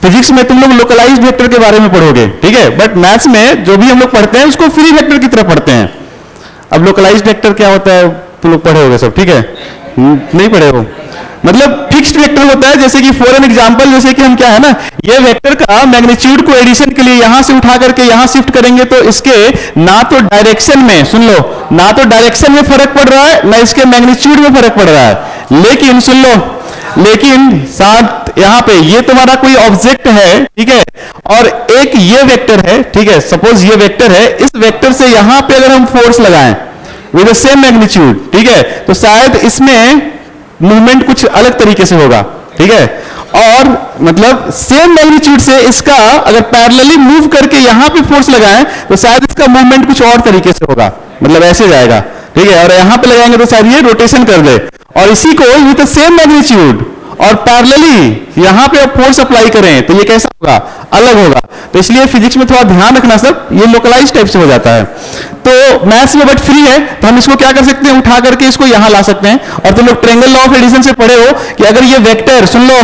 [SPEAKER 1] फिजिक्स में तुम लोग लोकलाइज्ड वेक्टर के बारे में पढ़ोगे, ठीक है, बट मैथ्स में जो भी हम लोग पढ़ते हैं उसको फ्री वेक्टर की तरह पढ़ते हैं। अब लोकलाइज्ड वेक्टर क्या होता है तुम लोग पढ़े होगे सब, ठीक है, नहीं पढ़े हो, मतलब फिक्स्ड वेक्टर होता है, जैसे कि फॉर एन एग्जांपल, जैसे कि हम क्या है ना, ये वेक्टर का मैग्नीट्यूड को एडिशन के लिए यहां से उठा करके यहां शिफ्ट करेंगे, तो इसके ना तो डायरेक्शन में, सुन लो, ना तो डायरेक्शन में फर्क पड़ रहा है, ना इसके मैग्नीट्यूड में फर्क पड़ रहा है, लेकिन सुन लो, लेकिन साथ यहां पे ये तुम्हारा कोई ऑब्जेक्ट है, ठीक है, और एक ये वेक्टर है, ठीक है, सपोज ये वेक्टर है, इस वेक्टर से यहां पे अगर हम फोर्स लगाएं विद द सेम मैग्नीट्यूड, ठीक है, तो शायद इसमें मूवमेंट कुछ अलग तरीके से होगा। ठीक है, और मतलब सेम मैग्नीट्यूड से इसका अगर पैरेलली मूव करके यहां पे फोर्स लगाएं तो शायद इसका मूवमेंट कुछ और तरीके से होगा, मतलब ऐसे जाएगा। ठीक है, और यहां पे लगाएंगे तो शायद ये रोटेशन कर दे, और इसी को विद द सेम मैग्नीट्यूड और पैरेलली यहां पे फोर्स अप्लाई करें तो ये कैसा होगा, अलग होगा। तो इसलिए फिजिक्स में थोड़ा ध्यान रखना, सब ये लोकलाइज टाइप से हो जाता है। तो मैथ्स में बट फ्री है, तो हम इसको क्या कर सकते हैं, उठा करके इसको यहां ला सकते हैं। और तुम लोग ट्रायंगल लॉ ऑफ एडिशन से पढ़े हो कि अगर ये वेक्टर, सुन लो,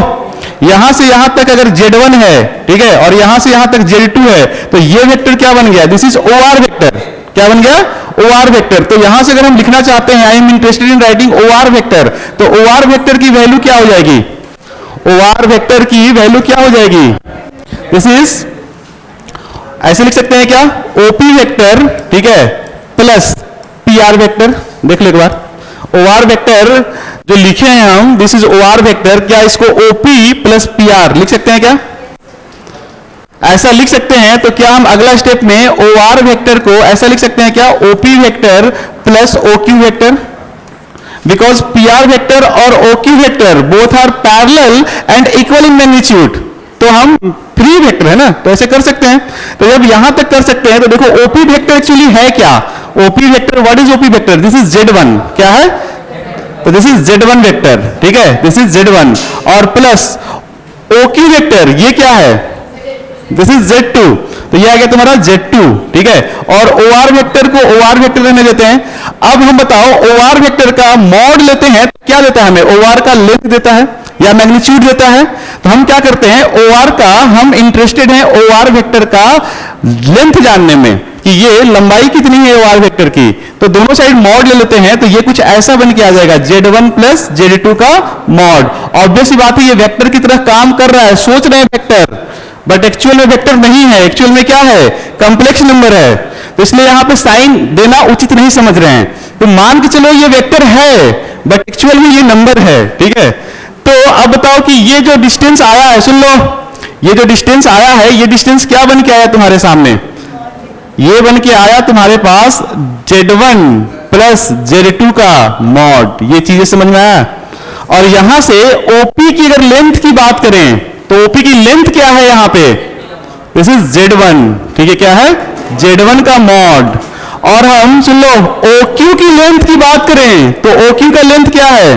[SPEAKER 1] यहां से यहां तक अगर Z1 है, ठीक है, और यहां से यहां तक Z2 है, तो ये वेक्टर क्या बन गया, दिस इज OR वेक्टर। क्या बन गया, OR वेक्टर। तो यहां से अगर हम लिखना चाहते हैं, I am interested in writing OR vector, तो OR वेक्टर की वैल्यू क्या हो जाएगी, OR वेक्टर की वैल्यू क्या हो जाएगी, दिस इज, ऐसे लिख सकते हैं क्या, OP वेक्टर, ठीक है, प्लस PR वेक्टर। देख लो एक बार, OR वेक्टर जो लिखे हैं हम, दिस इज OR वेक्टर, क्या इसको OP प्लस PR लिख सकते हैं क्या, ऐसा लिख सकते हैं। तो क्या हम अगला स्टेप में OR वेक्टर को ऐसा लिख सकते हैं क्या, OP vector plus OQ vector, because PR vector और OQ vector both are parallel and equal in magnitude, तो हम फ्री वेक्टर है ना, तो ऐसे कर सकते हैं। तो जब यहां तक कर सकते हैं तो देखो OP वेक्टर एक्चुअली है क्या, OP vector, what is OP vector, this is Z1, क्या है, तो दिस इज Z1 वेक्टर, ठीक है, दिस इज Z1, और प्लस OQ वेक्टर, ये क्या है, दिस इज Z2, तो ये आ गया तुम्हारा Z2, ठीक है, और OR वेक्टर को OR वेक्टर रहने देते हैं। अब हम बताओ OR वेक्टर का मॉड लेते हैं तो क्या देता है हमें, OR का लेंथ देता है या मैग्नीट्यूड देता है। तो हम क्या करते हैं, OR का, हम इंटरेस्टेड हैं OR वेक्टर का लेंथ जानने में कि ये लंबाई कितनी है OR वेक्टर की, तो दोनों साइड मॉड ले लेते हैं, तो ये कुछ ऐसा बन के आ जाएगा, Z1 प्लस Z2 का मॉड। ऑब्वियस बात है, ये वेक्टर की तरह काम कर रहा है, सोच रहे हैं वेक्टर, बट एक्चुअल में वेक्टर नहीं है, एक्चुअल में क्या है, कॉम्प्लेक्स नंबर है। तो इसलिए यहां पे साइन देना उचित नहीं समझ रहे हैं। तो मान के चलो ये वेक्टर है बट एक्चुअल में ये नंबर है, ठीक है। तो अब बताओ कि ये जो डिस्टेंस आया है, सुन लो, ये जो डिस्टेंस आया है, ये डिस्टेंस क्या बन के आया तुम्हारे सामने, ये बन के आया तुम्हारे पास Z1 प्लस Z2 का मॉड। ये चीजें समझ में आया। और यहां से OP की अगर लेंथ की बात करें तो OP की लेंथ क्या है यहां पे, दिस इज Z1, ठीक है, क्या है, Z1 का मॉड। और हम सुन लो OQ की लेंथ की बात करें तो OQ का लेंथ क्या है,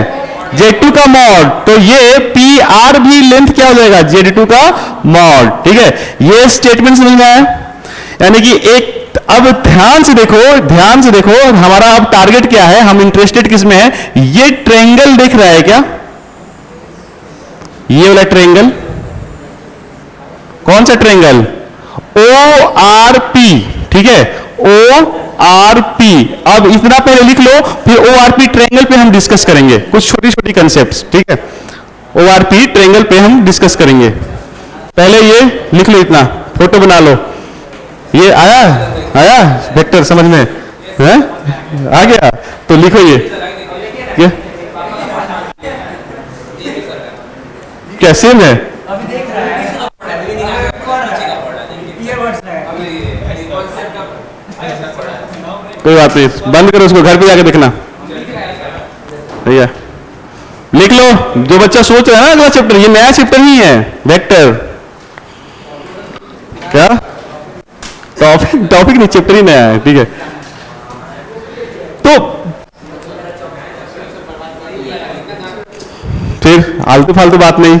[SPEAKER 1] Z2 का मॉड। तो ये PR भी लेंथ क्या हो जाएगा, Z2 का मॉड, ठीक है। ये स्टेटमेंट समझ में आया। यानी कि एक, अब ध्यान से देखो, ध्यान से देखो, हमारा अब टारगेट क्या है, हम इंटरेस्टेड किस में है, ये ट्रायंगल दिख रहा है क्या, ये वाला ट्रायंगल, कौन सा ट्रायंगल, ORP, ठीक है, ORP। अब इतना पहले लिख लो, फिर ORP ट्रायंगल पे हम डिस्कस करेंगे कुछ छोटी छोटी कंसेप्ट्स, ठीक है। ORP ट्रायंगल पे हम डिस्कस करेंगे। पहले ये लिख लो, इतना फोटो बना लो। ये आया, आया वेक्टर समझ में है, आ गया, तो लिखो ये क्या सेम है, कोई बात नहीं, बंद करो उसको, घर पे जाके देखना भैया। लिख लो, जो बच्चा सोच रहा है ना अगला चैप्टर, ये नया चैप्टर नहीं है वेक्टर, क्या टॉपिक नहीं, चैप्टर ही नया है, ठीक है। तो फिर आलतू फालतू बात नहीं,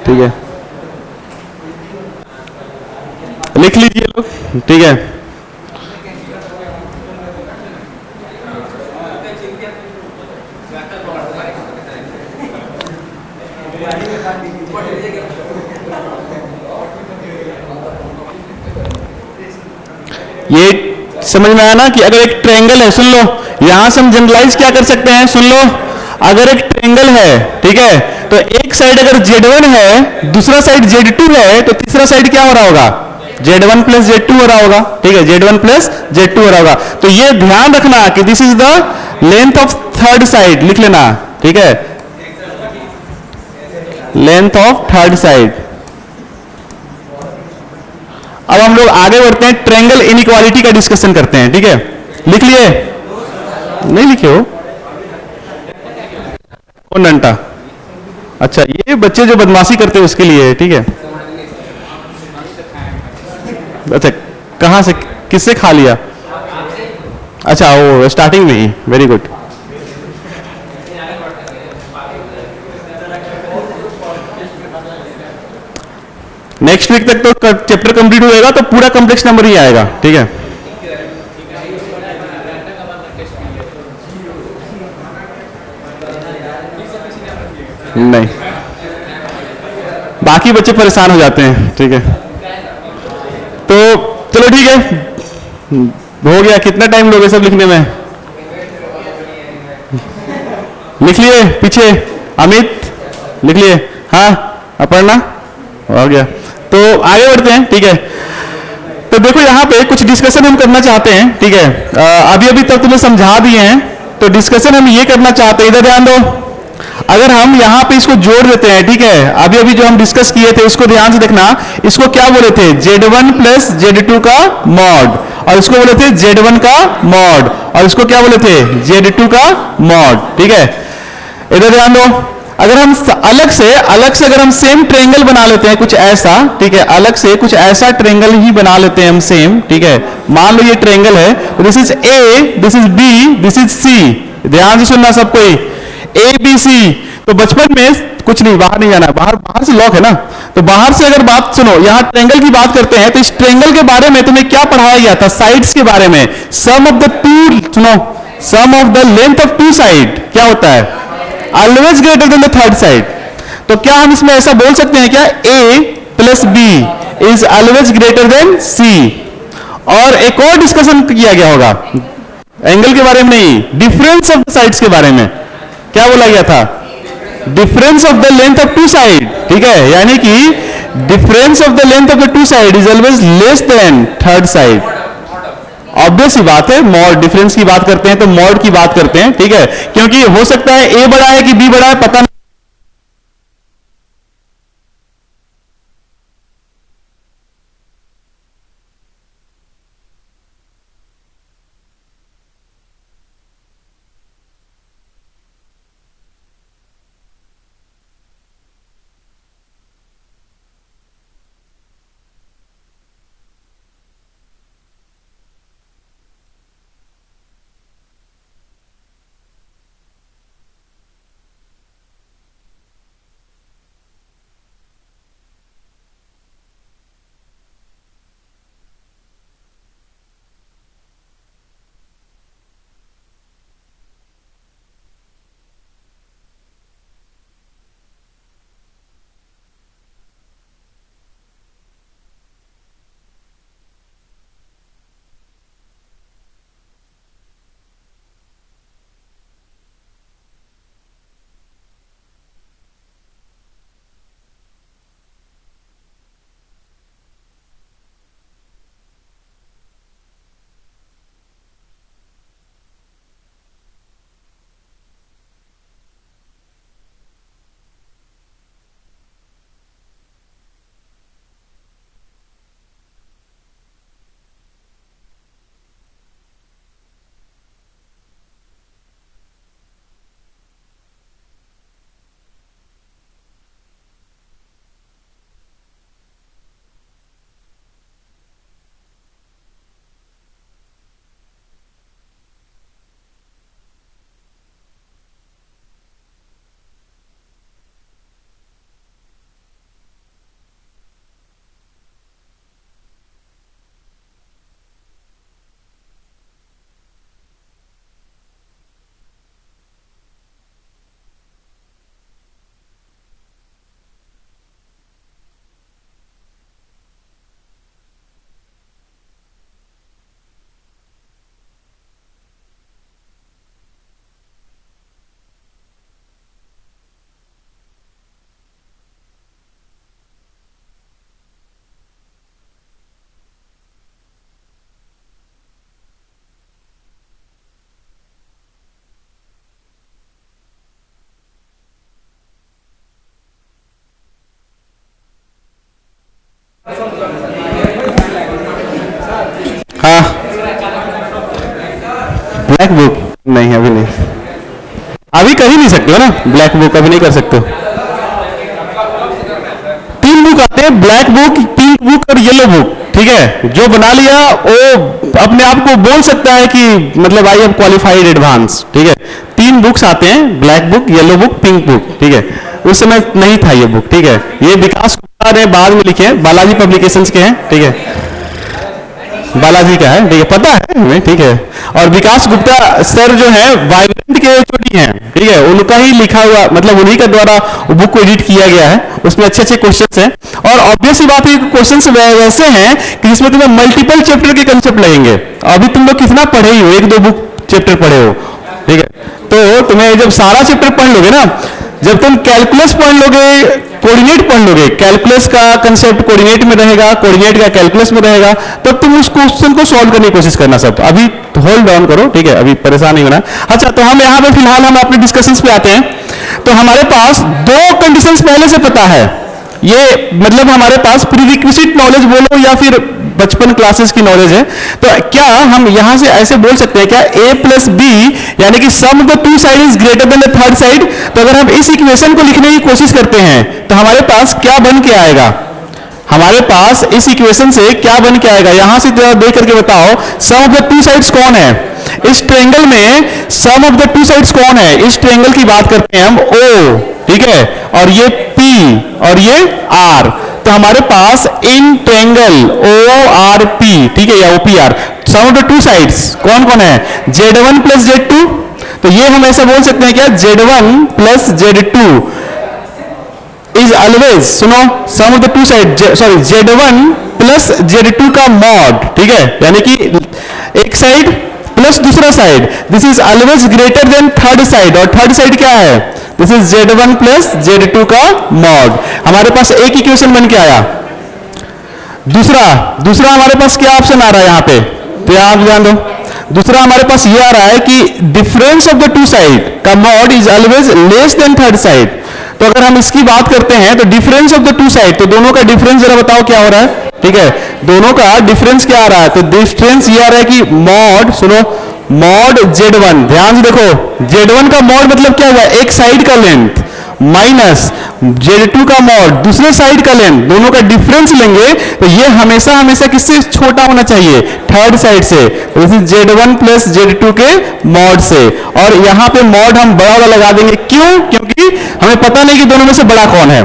[SPEAKER 1] ठीक है, लिख लीजिए लोग, ठीक है। ये समझ में आया ना कि अगर एक ट्रायंगल है, सुन लो, यहां से हम जनरलाइज क्या कर सकते हैं, सुन लो, अगर एक ट्रायंगल है, ठीक है, तो एक साइड अगर Z1 है, दूसरा साइड Z2 है, तो तीसरा साइड क्या हो रहा होगा, Z1 प्लस Z2 हो रहा होगा, ठीक है, Z1 प्लस Z2 हो रहा होगा। तो ये ध्यान रखना कि this is the length of third side, लिख लेना, ठीक है, लेंथ ऑफ थर्ड साइड। अब हम लोग आगे बढ़ते हैं, ट्रायंगल इनइक्वालिटी का डिस्कशन करते हैं, ठीक है। लिख लिए, नहीं लिखे हो, कौन डंटा, अच्छा ये बच्चे जो बदमाशी करते हैं उसके लिए, ठीक है। अच्छा कहां से, किससे खा लिया, अच्छा वो स्टार्टिंग में ही, वेरी गुड। नेक्स्ट वीक तक तो चैप्टर कंप्लीट होएगा तो पूरा कॉम्प्लेक्स नंबर ही आएगा, ठीक है। नहीं, बाकी बच्चे परेशान हो जाते हैं, ठीक है। तो चलो ठीक है, हो गया, कितना टाइम लोगे सब लिखने में, लिख लिए पीछे, अमित लिख लिए, हाँ अपर्णा, हो गया। तो आगे बढ़ते हैं, ठीक है। तो देखो यहाँ पे कुछ डिस्कशन हम करना चाहते हैं, ठीक है। अभी अभी तक तुम्हें समझा दिए हैं, तो डिस्कशन हम ये करना चाहते हैं, इधर ध्यान दो। अगर हम यहाँ पे इसको जोड़ देते हैं, ठीक है, अभी अभी जो हम डिस्कस किए थे उसको ध्यान से देखना, इसको क्या बोले थे, Z1 प्लस Z2 का मॉड, और इसको बोले थे Z1 का मॉड, और इसको क्या बोले थे, Z2 का मॉड, ठीक है। इधर ध्यान दो, अगर हम अलग से अगर हम सेम ट्रायंगल बना लेते हैं कुछ ऐसा, ठीक है, अलग से कुछ ऐसा ट्रायंगल ही बना लेते हैं हम सेम, ठीक है। मान लो ये ट्रायंगल है, this is A, this is B, this is C, ध्यान से सुनना सब कोई, ABC। तो बचपन में कुछ नहीं, बाहर नहीं जाना, बाहर से लॉक है ना, तो बाहर से अगर बात सुनो, यहां ट्रायंगल की बात करते हैं, तो इस ट्रायंगल के बारे में तुम्हें क्या पढ़ाया गया था, साइड्स के बारे में, सम ऑफ द टू, सुनो, sum of the length of two side क्या होता है, always greater than the third side. तो क्या हम इसमें ऐसा बोल सकते हैं क्या, A plus B is always greater then C। और एक और डिस्कशन किया गया होगा, एंगल के बारे में नहीं, डिफरेंस ऑफ द साइड्स के बारे में क्या बोला गया था, difference of the length of two side, ठीक है। यानी कि difference of the length of the two side is always less than third side. Obvious ही बात है, मॉड डिफरेंस की बात करते हैं तो मॉड की बात करते हैं, ठीक है, क्योंकि हो सकता है ए बड़ा है कि बी बड़ा है पता नहीं। हाँ, ब्लैक बुक नहीं, अभी नहीं, अभी कर ही नहीं सकते हो ना, ब्लैक बुक अभी नहीं कर सकते हो। तीन बुक आते हैं, ब्लैक बुक, पिंक बुक और येलो बुक, ठीक है। जो बना लिया वो अपने आप को बोल सकता है कि मतलब आई हैव क्वालिफाइड एडवांस, ठीक है। तीन बुक्स आते हैं, black book, yellow book, pink book, ठीक है। उस समय नहीं था ये बुक, ठीक है। ये विकास गुप्ता ने बाद में लिखे हैं, बालाजी पब्लिकेशंस के हैं, ठीक है, बालाजी का है, ठीक है, पता है हमें, ठीक है। और विकास गुप्ता सर जो है वाइब्रेंट के चोटी हैं, ठीक है, उनका ही लिखा हुआ, मतलब उन्हीं के द्वारा बुक को एडिट किया गया है। उसमें अच्छे अच्छे क्वेश्चंस हैं, और ऑब्वियस ही बात है क्वेश्चंस वैसे हैं कि जिसमें तुम्हें मल्टीपल चैप्टर के कंसेप्ट लगेंगे। अभी तुम लोग कितना पढ़े ही हो, एक दो बुक चैप्टर पढ़े हो, ठीक है। तो तुम्हें जब सारा चैप्टर पढ़ लोगे ना, जब तुम कैलकुलस पढ़ लोगे, कोऑर्डिनेट पढ़ लोगे, कैलकुलस का कंसेप्ट कोऑर्डिनेट में रहेगा, कोऑर्डिनेट का कैलकुलस में रहेगा, तब तुम उस क्वेश्चन को सॉल्व करने की कोशिश करना। सब अभी होल्ड डाउन करो, ठीक है, अभी परेशान नहीं होना। अच्छा, तो हम यहाँ पे फिलहाल हम अपने डिस्कशंस पे आते हैं। तो हमारे पास दो कंडीशंस पहले से पता है, ये मतलब हमारे पास प्रीरिक्विजिट नॉलेज बोलो या फिर बचपन क्लासेस की नॉलेज है। तो क्या हम यहां से ऐसे बोल सकते हैं क्या, a प्लस बी यानी कि sum of the two side is greater than the third side? तो अगर हम इस इक्वेशन को लिखने की कोशिश करते हैं तो हमारे पास क्या बन के आएगा, हमारे पास इस इक्वेशन से क्या बन के आएगा, यहां से जरा देख करके बताओ, सम ऑफ द टू साइड्स कौन है इस ट्रायंगल में, सम ऑफ द टू साइड्स कौन है इस ट्रायंगल की बात करते हैं हम, O, ठीक है, और ये P और ये R। तो हमारे पास इन ट्रायंगल ORP, ठीक है, या OPR, sum of the two sides कौन कौन है, Z1 प्लस Z2। तो ये हम ऐसा बोल सकते हैं क्या, Z1 प्लस Z2 इज ऑलवेज, सुनो, sum of the two side, sorry, Z1 प्लस Z2 का मॉड, ठीक है, यानी कि एक साइड प्लस दूसरा side, this is always greater than third side. और थर्ड साइड क्या है, दिस इज Z1 प्लस Z2 का मॉड। हमारे पास एक इक्वेशन बन के आया। दूसरा हमारे पास क्या ऑप्शन आ रहा है यहां पे, तो यहां ध्यान दो। दूसरा हमारे पास ये आ रहा है कि difference of the two side का mod is always less than third side. तो अगर हम इसकी बात करते हैं तो difference of the two side, तो दोनों का डिफरेंस जरा बताओ क्या हो रहा है, ठीक है, दोनों का डिफरेंस क्या आ रहा है, तो डिफरेंस ये आ रहा है कि मॉड, सुनो, मॉड Z1, ध्यान से देखो, Z1 का मॉड मतलब क्या हुआ, एक साइड का लेंथ माइनस Z2 का मॉड दूसरे साइड का लेंथ, दोनों का डिफरेंस लेंगे तो ये हमेशा हमेशा किससे छोटा होना चाहिए, थर्ड साइड से। Z1 प्लस Z2 के मॉड से, और यहां पे मॉड हम बड़ा वाला लगा देंगे, क्यों, क्योंकि हमें पता नहीं कि दोनों में से बड़ा कौन है।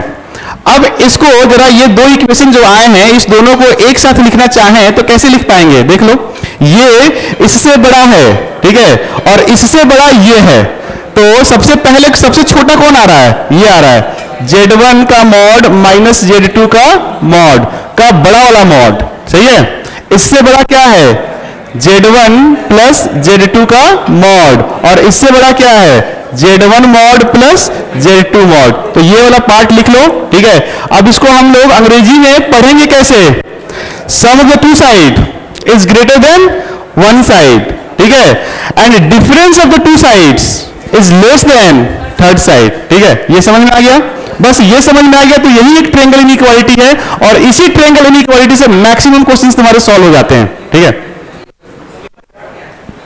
[SPEAKER 1] अब इसको जरा, ये दो इक्वेशन जो आए हैं इस दोनों को एक साथ लिखना चाहें तो कैसे लिख पाएंगे, देख लो, ये इससे बड़ा है, ठीक है, और इससे बड़ा ये है, तो सबसे पहले सबसे छोटा कौन आ रहा है, ये आ रहा है Z1 का मॉड माइनस Z2 का मॉड का बड़ा वाला मॉड, सही है। इससे बड़ा क्या है, Z1 प्लस Z2 का मॉड, और इससे बड़ा क्या है, Z1 mod plus Z2 mod. तो ये वाला पार्ट लिख लो, ठीक है। अब इसको हम लोग अंग्रेजी में पढ़ेंगे कैसे, sum of the two side is greater than one side, ठीक है, and difference of the two sides is less than third side, ठीक है। ये समझ में आ गया, बस ये समझ में आ गया तो यही एक ट्रायंगल इनइक्वालिटी है, और इसी ट्रायंगल इनइक्वालिटी से मैक्सिमम क्वेश्चंस तुम्हारे सॉल्व हो जाते हैं, ठीक है।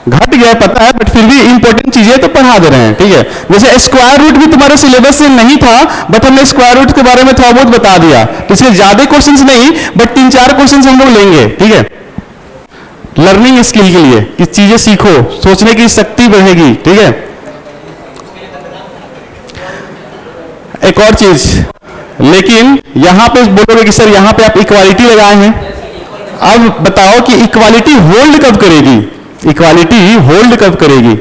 [SPEAKER 1] घट गया पता है, बट फिर भी इंपॉर्टेंट चीजें तो पढ़ा दे रहे हैं, ठीक है। जैसे स्क्वायर रूट भी तुम्हारे सिलेबस से नहीं था, बट हमने स्क्वायर रूट के बारे में थोड़ा बहुत बता दिया, तो इसलिए ज्यादा क्वेश्चंस नहीं, बट 3-4 क्वेश्चंस हम लोग लेंगे, ठीक है, लर्निंग स्किल के लिए, कि चीजें सीखो, सोचने की शक्ति बढ़ेगी, ठीक है। एक और चीज, लेकिन यहां पे बोलोगे कि सर यहां पे आप इक्वालिटी लगाए हैं, अब बताओ कि इक्वालिटी होल्ड कब करेगी, इक्वालिटी होल्ड कब करेगी,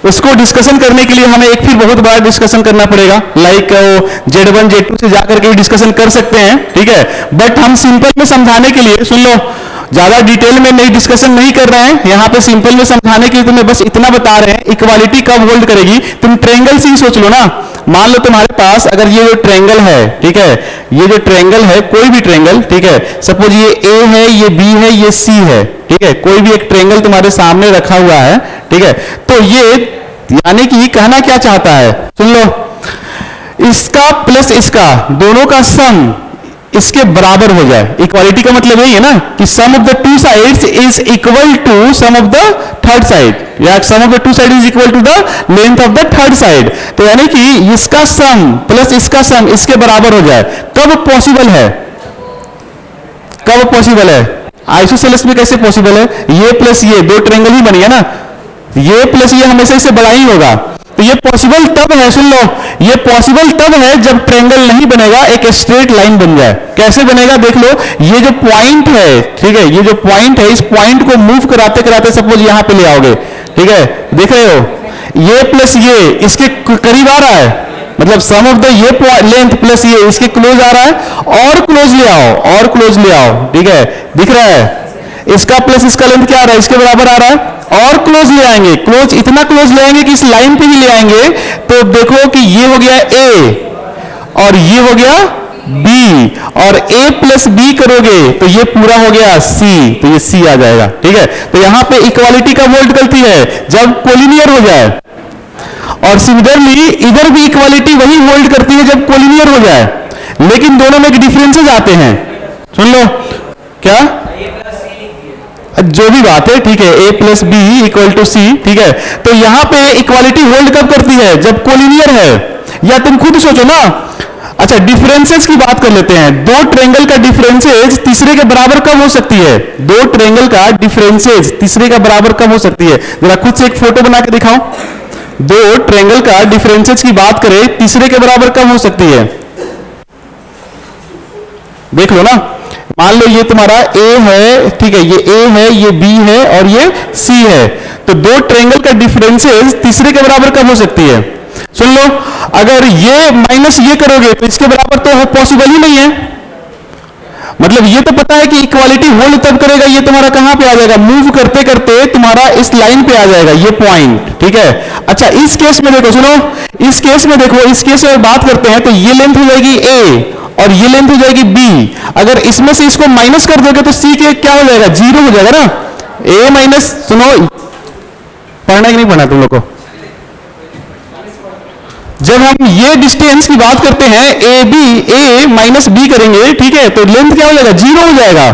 [SPEAKER 1] उसको डिस्कशन करने के लिए हमें एक फिर बहुत बड़ा डिस्कशन करना पड़ेगा, लाइक Z1 Z2 से जाकर के डिस्कशन कर सकते हैं, ठीक है, बट हम सिंपल में समझाने के लिए, सुन लो, ज्यादा डिटेल में नहीं डिस्कशन नहीं कर रहे हैं, यहां पे सिंपल में समझाने के लिए तुम्हें बस इतना बता रहे हैं, इक्वालिटी कब होल्ड करेगी। तुम ट्रायंगल से ही सोच लो ना, मान लो तुम्हारे पास अगर ये जो ट्रायंगल है, ठीक है, ये जो ट्रायंगल है, कोई भी ट्रायंगल, ठीक है, सपोज ये A है, ये B है, ये C है, ठीक है, कोई भी एक ट्रायंगल तुम्हारे सामने रखा हुआ है, ठीक है, तो ये यानी कि कहना क्या चाहता है, सुन लो, इसका प्लस इसका दोनों का सम इसके बराबर हो जाए। इक्वालिटी का मतलब यही है ना कि sum of the two sides is equal to sum of the third side, या sum of the two side is equal to the length of the third side. तो यानी कि इसका सम प्लस इसका सम इसके बराबर हो जाए, कब पॉसिबल है, कब पॉसिबल है, आइसोसेलेस में कैसे पॉसिबल है, ये प्लस ये दो ट्रायंगल ही बनेगा ना, ये प्लस ये हमेशा इससे बड़ा ही होगा, तो ये पॉसिबल तब है, सुन लो, ये पॉसिबल तब है जब ट्रायंगल नहीं बनेगा, एक स्ट्रेट लाइन बन जाए। कैसे बनेगा देख लो, ये जो पॉइंट है, ठीक है, ये जो पॉइंट है, इस पॉइंट को मूव कराते कराते सपोज यहां पे ले आओगे, ठीक है, देख रहे हो, ये प्लस ये इसके करीब आ रहा है, मतलब सम ऑफ द ये लेंथ प्लस ये इसके क्लोज आ रहा है, और क्लोज ले आओ, और क्लोज ले आओ, ठीक है, दिख रहा है, इसका प्लस इसका लेंथ क्या आ रहा है, इसके बराबर आ रहा है, और क्लोज ले आएंगे, क्लोज इतना क्लोज ले आएंगे कि इस लाइन पे ही ले आएंगे, तो देखो कि ये हो गया A और ये हो गया B, और A प्लस B करोगे तो ये पूरा हो गया C, तो ये C आ जाएगा, ठीक है। तो यहां पे इक्वालिटी कब होल्ड करती है, जब कोलिनियर हो जाए, और सिमिलरली इधर भी इक्वालिटी वही होल्ड करती है जब कोलिनियर हो जाए, लेकिन दोनों में डिफरेंसेस आते हैं, सुन लो, क्या जो भी बात है, ठीक है, A plus b equal to C, ठीक है। तो यहां पे इक्वालिटी होल्ड कब करती है, जब कोलिनियर है, या तुम खुद सोचो ना। अच्छा, डिफरेंसेस की बात कर लेते हैं, दो ट्रायंगल का डिफरेंसेस तीसरे के बराबर कब हो सकती है, दो ट्रायंगल का डिफरेंसेस तीसरे का बराबर कब हो सकती है, जरा खुद से एक फोटो बना के दिखाओ, दो ट्रायंगल का डिफरेंसेस की बात करें तीसरे के बराबर कब हो सकती है, देख लो ना। मान लो ये तुम्हारा A है, ठीक है, ये A है, ये B है, और ये C है, तो दो ट्रायंगल का डिफरेंसेस तीसरे के बराबर कब हो सकती है, सुन लो, अगर ये माइनस ये करोगे तो इसके बराबर तो पॉसिबल ही नहीं है, मतलब ये तो पता है कि इक्वालिटी होल्ड तब करेगा, ये तुम्हारा कहां पे आ जाएगा, मूव करते करते तुम्हारा इस लाइन पे आ जाएगा ये पॉइंट, ठीक है। अच्छा इस केस में देखो, सुनो, इस केस में देखो, इस केस में बात करते हैं तो ये लेंथ हो जाएगी ए और ये लेंथ हो जाएगी बी। अगर इसमें से इसको माइनस कर दोगे तो सी के क्या हो जाएगा, जीरो हो जाएगा ना। ए माइनस, सुनो पढ़ना कि नहीं पढ़ना तुम लोग को, जब हम ये डिस्टेंस की बात करते हैं a b, a minus b करेंगे, ठीक है, तो लेंथ क्या हो जाएगा, जीरो हो जाएगा।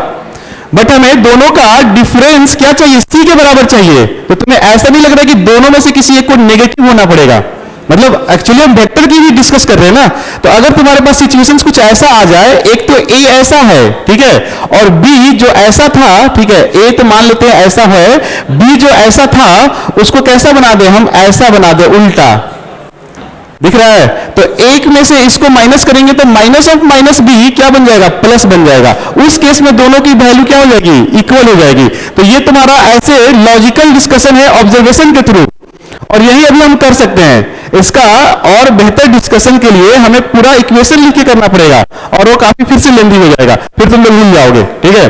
[SPEAKER 1] बट हमें दोनों का डिफरेंस क्या चाहिए, सी के बराबर चाहिए। तो तुम्हें ऐसा नहीं लग रहा कि दोनों में से किसी एक को नेगेटिव होना पड़ेगा, मतलब एक्चुअली हम वेक्टर की भी डिस्कस कर रहे हैं ना। तो अगर तुम्हारे पास सिचुएशंस कुछ ऐसा आ जाए, एक तो ए ऐसा है, ठीक है, और बी जो ऐसा था, ठीक है, ए तो मान लेते हैं ऐसा है, बी जो ऐसा था उसको कैसा बना दे, हम ऐसा बना दे, उल्टा दिख रहा है। तो एक में से इसको माइनस करेंगे तो माइनस ऑफ माइनस बी क्या बन जाएगा, प्लस बन जाएगा। उस केस में दोनों की वैल्यू क्या हो जाएगी, इक्वल हो जाएगी। तो ये तुम्हारा ऐसे लॉजिकल डिस्कशन है ऑब्जर्वेशन के थ्रू, और यही अभी हम कर सकते हैं। इसका और बेहतर डिस्कशन के लिए हमें पूरा इक्वेशन लिख के करना पड़ेगा, और वो काफी फिर से लेंदी हो जाएगा, फिर तुम लोग भूल जाओगे, ठीक है।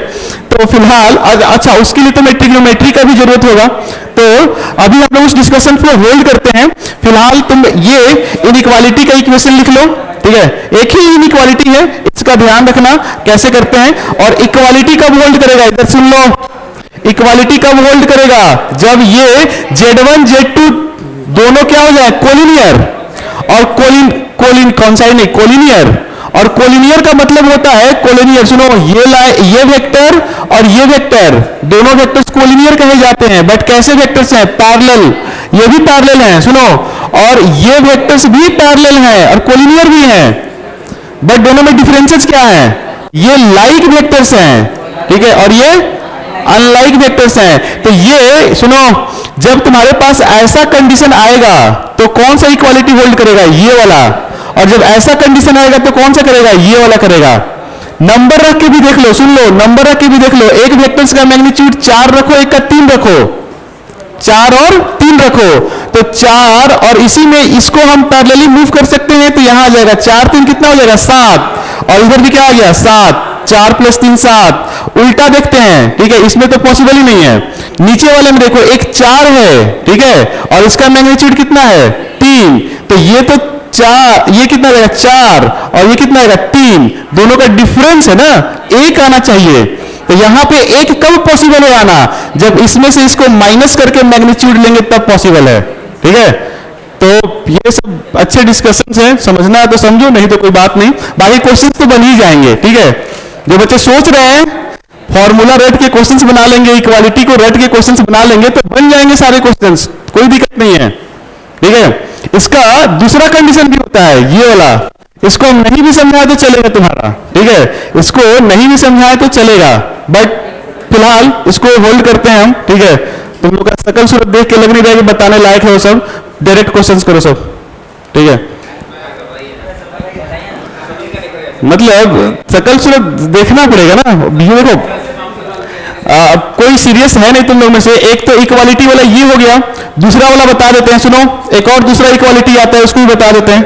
[SPEAKER 1] तो फिलहाल अच्छा उसके लिए तुम्हें ट्रिग्नोमेट्री का भी जरूरत होगा, तो अभी हम लोग उस डिस्कशन को होल्ड करते हैं। फिलहाल तुम ये इनइक्वालिटी का इक्वेशन लिख लो, ठीक है, एक ही इनइक्वालिटी है, इसका ध्यान रखना कैसे करते हैं। और इक्वालिटी कब होल्ड करेगा, इधर सुन लो, इक्वालिटी कब होल्ड करेगा, जब ये Z1 Z2 दोनों क्या हो जाए, कोलिनियर। और कोलिन कौन सा है, नहीं कोलिनियर, और कोलिनियर का मतलब होता है कोलिनियर, सुनो ये वेक्टर और ये वेक्टर, दोनों वेक्टर्स कोलिनियर कहे जाते हैं। बट कैसे वेक्टर्स हैं, पैरेलल, ये भी पैरेलल हैं, सुनो, और ये वेक्टर्स भी पैरेलल हैं और कोलिनियर भी हैं। बट दोनों में डिफरेंसेस क्या है, ये लाइक वेक्टर्स हैं, ठीक है, और ये अनलाइक वेक्टर्स हैं। तो ये सुनो, जब तुम्हारे पास ऐसा कंडीशन आएगा तो कौन सा इक्वालिटी होल्ड करेगा, ये वाला, और जब ऐसा कंडीशन आएगा तो कौन सा करेगा, ये वाला करेगा। नंबर रख के भी देख लो, सुन लो, नंबर रख के भी देख लो, एक वेक्टर्स का मैग्नीट्यूड 4 रखो, एक का 3 रखो, 4 और 3 रखो, तो 4 और इसी में इसको हम पैरेलली मूव कर सकते हैं। तो यहां आ जाएगा 4 3 कितना हो जाएगा, 7, और इधर भी क्या आ गया, 7, 4 + 3 7। उल्टा देखते हैं, ठीक है, इसमें तो पॉसिबल ही नहीं है। नीचे वाले में देखो एक 4 है, ठीक है, और इसका मैग्नीट्यूड कितना है, 3, तो ये तो 4, ये कितना रहेगा 4, और ये कितना रहेगा 3, दोनों का डिफरेंस है ना, 1 आना चाहिए। तो यहां पे 1 कब पॉसिबल है आना, जब इसमें से इसको माइनस करके मैग्नीट्यूड लेंगे तब पॉसिबल है, ठीक है। तो ये सब अच्छे डिस्कशंस हैं, समझना है तो समझो, नहीं तो कोई बात नहीं, बाकी क्वेश्चंस तो बन ही जाएंगे, ठीक है। जो बच्चे सोच रहे हैं फॉर्मूला रट के क्वेश्चंस बना लेंगे, इक्वालिटी को रट के क्वेश्चंस बना लेंगे, तो बन जाएंगे सारे क्वेश्चंस, कोई दिक्कत नहीं है, ठीक है। इसका दूसरा कंडीशन भी होता है, ये वाला, इसको नहीं भी समझाए तो चलेगा तुम्हारा, ठीक है, इसको नहीं भी समझाए तो चलेगा, बट फिलहाल इसको होल्ड करते हैं हम, ठीक है। तुम लोग का सकल सूरत देख के लग नहीं रहा है कि बताने लायक है वो सब, डायरेक्ट क्वेश्चंस करो सब, ठीक है। मतलब सकल सूरत देखना पड़ेगा ना, देखो कोई सीरियस है नहीं तुम लोग में से। एक तो इक्वालिटी वाला ये हो गया, दूसरा वाला बता देते हैं, सुनो, एक और दूसरा इक्वालिटी आता है, उसको भी बता देते हैं।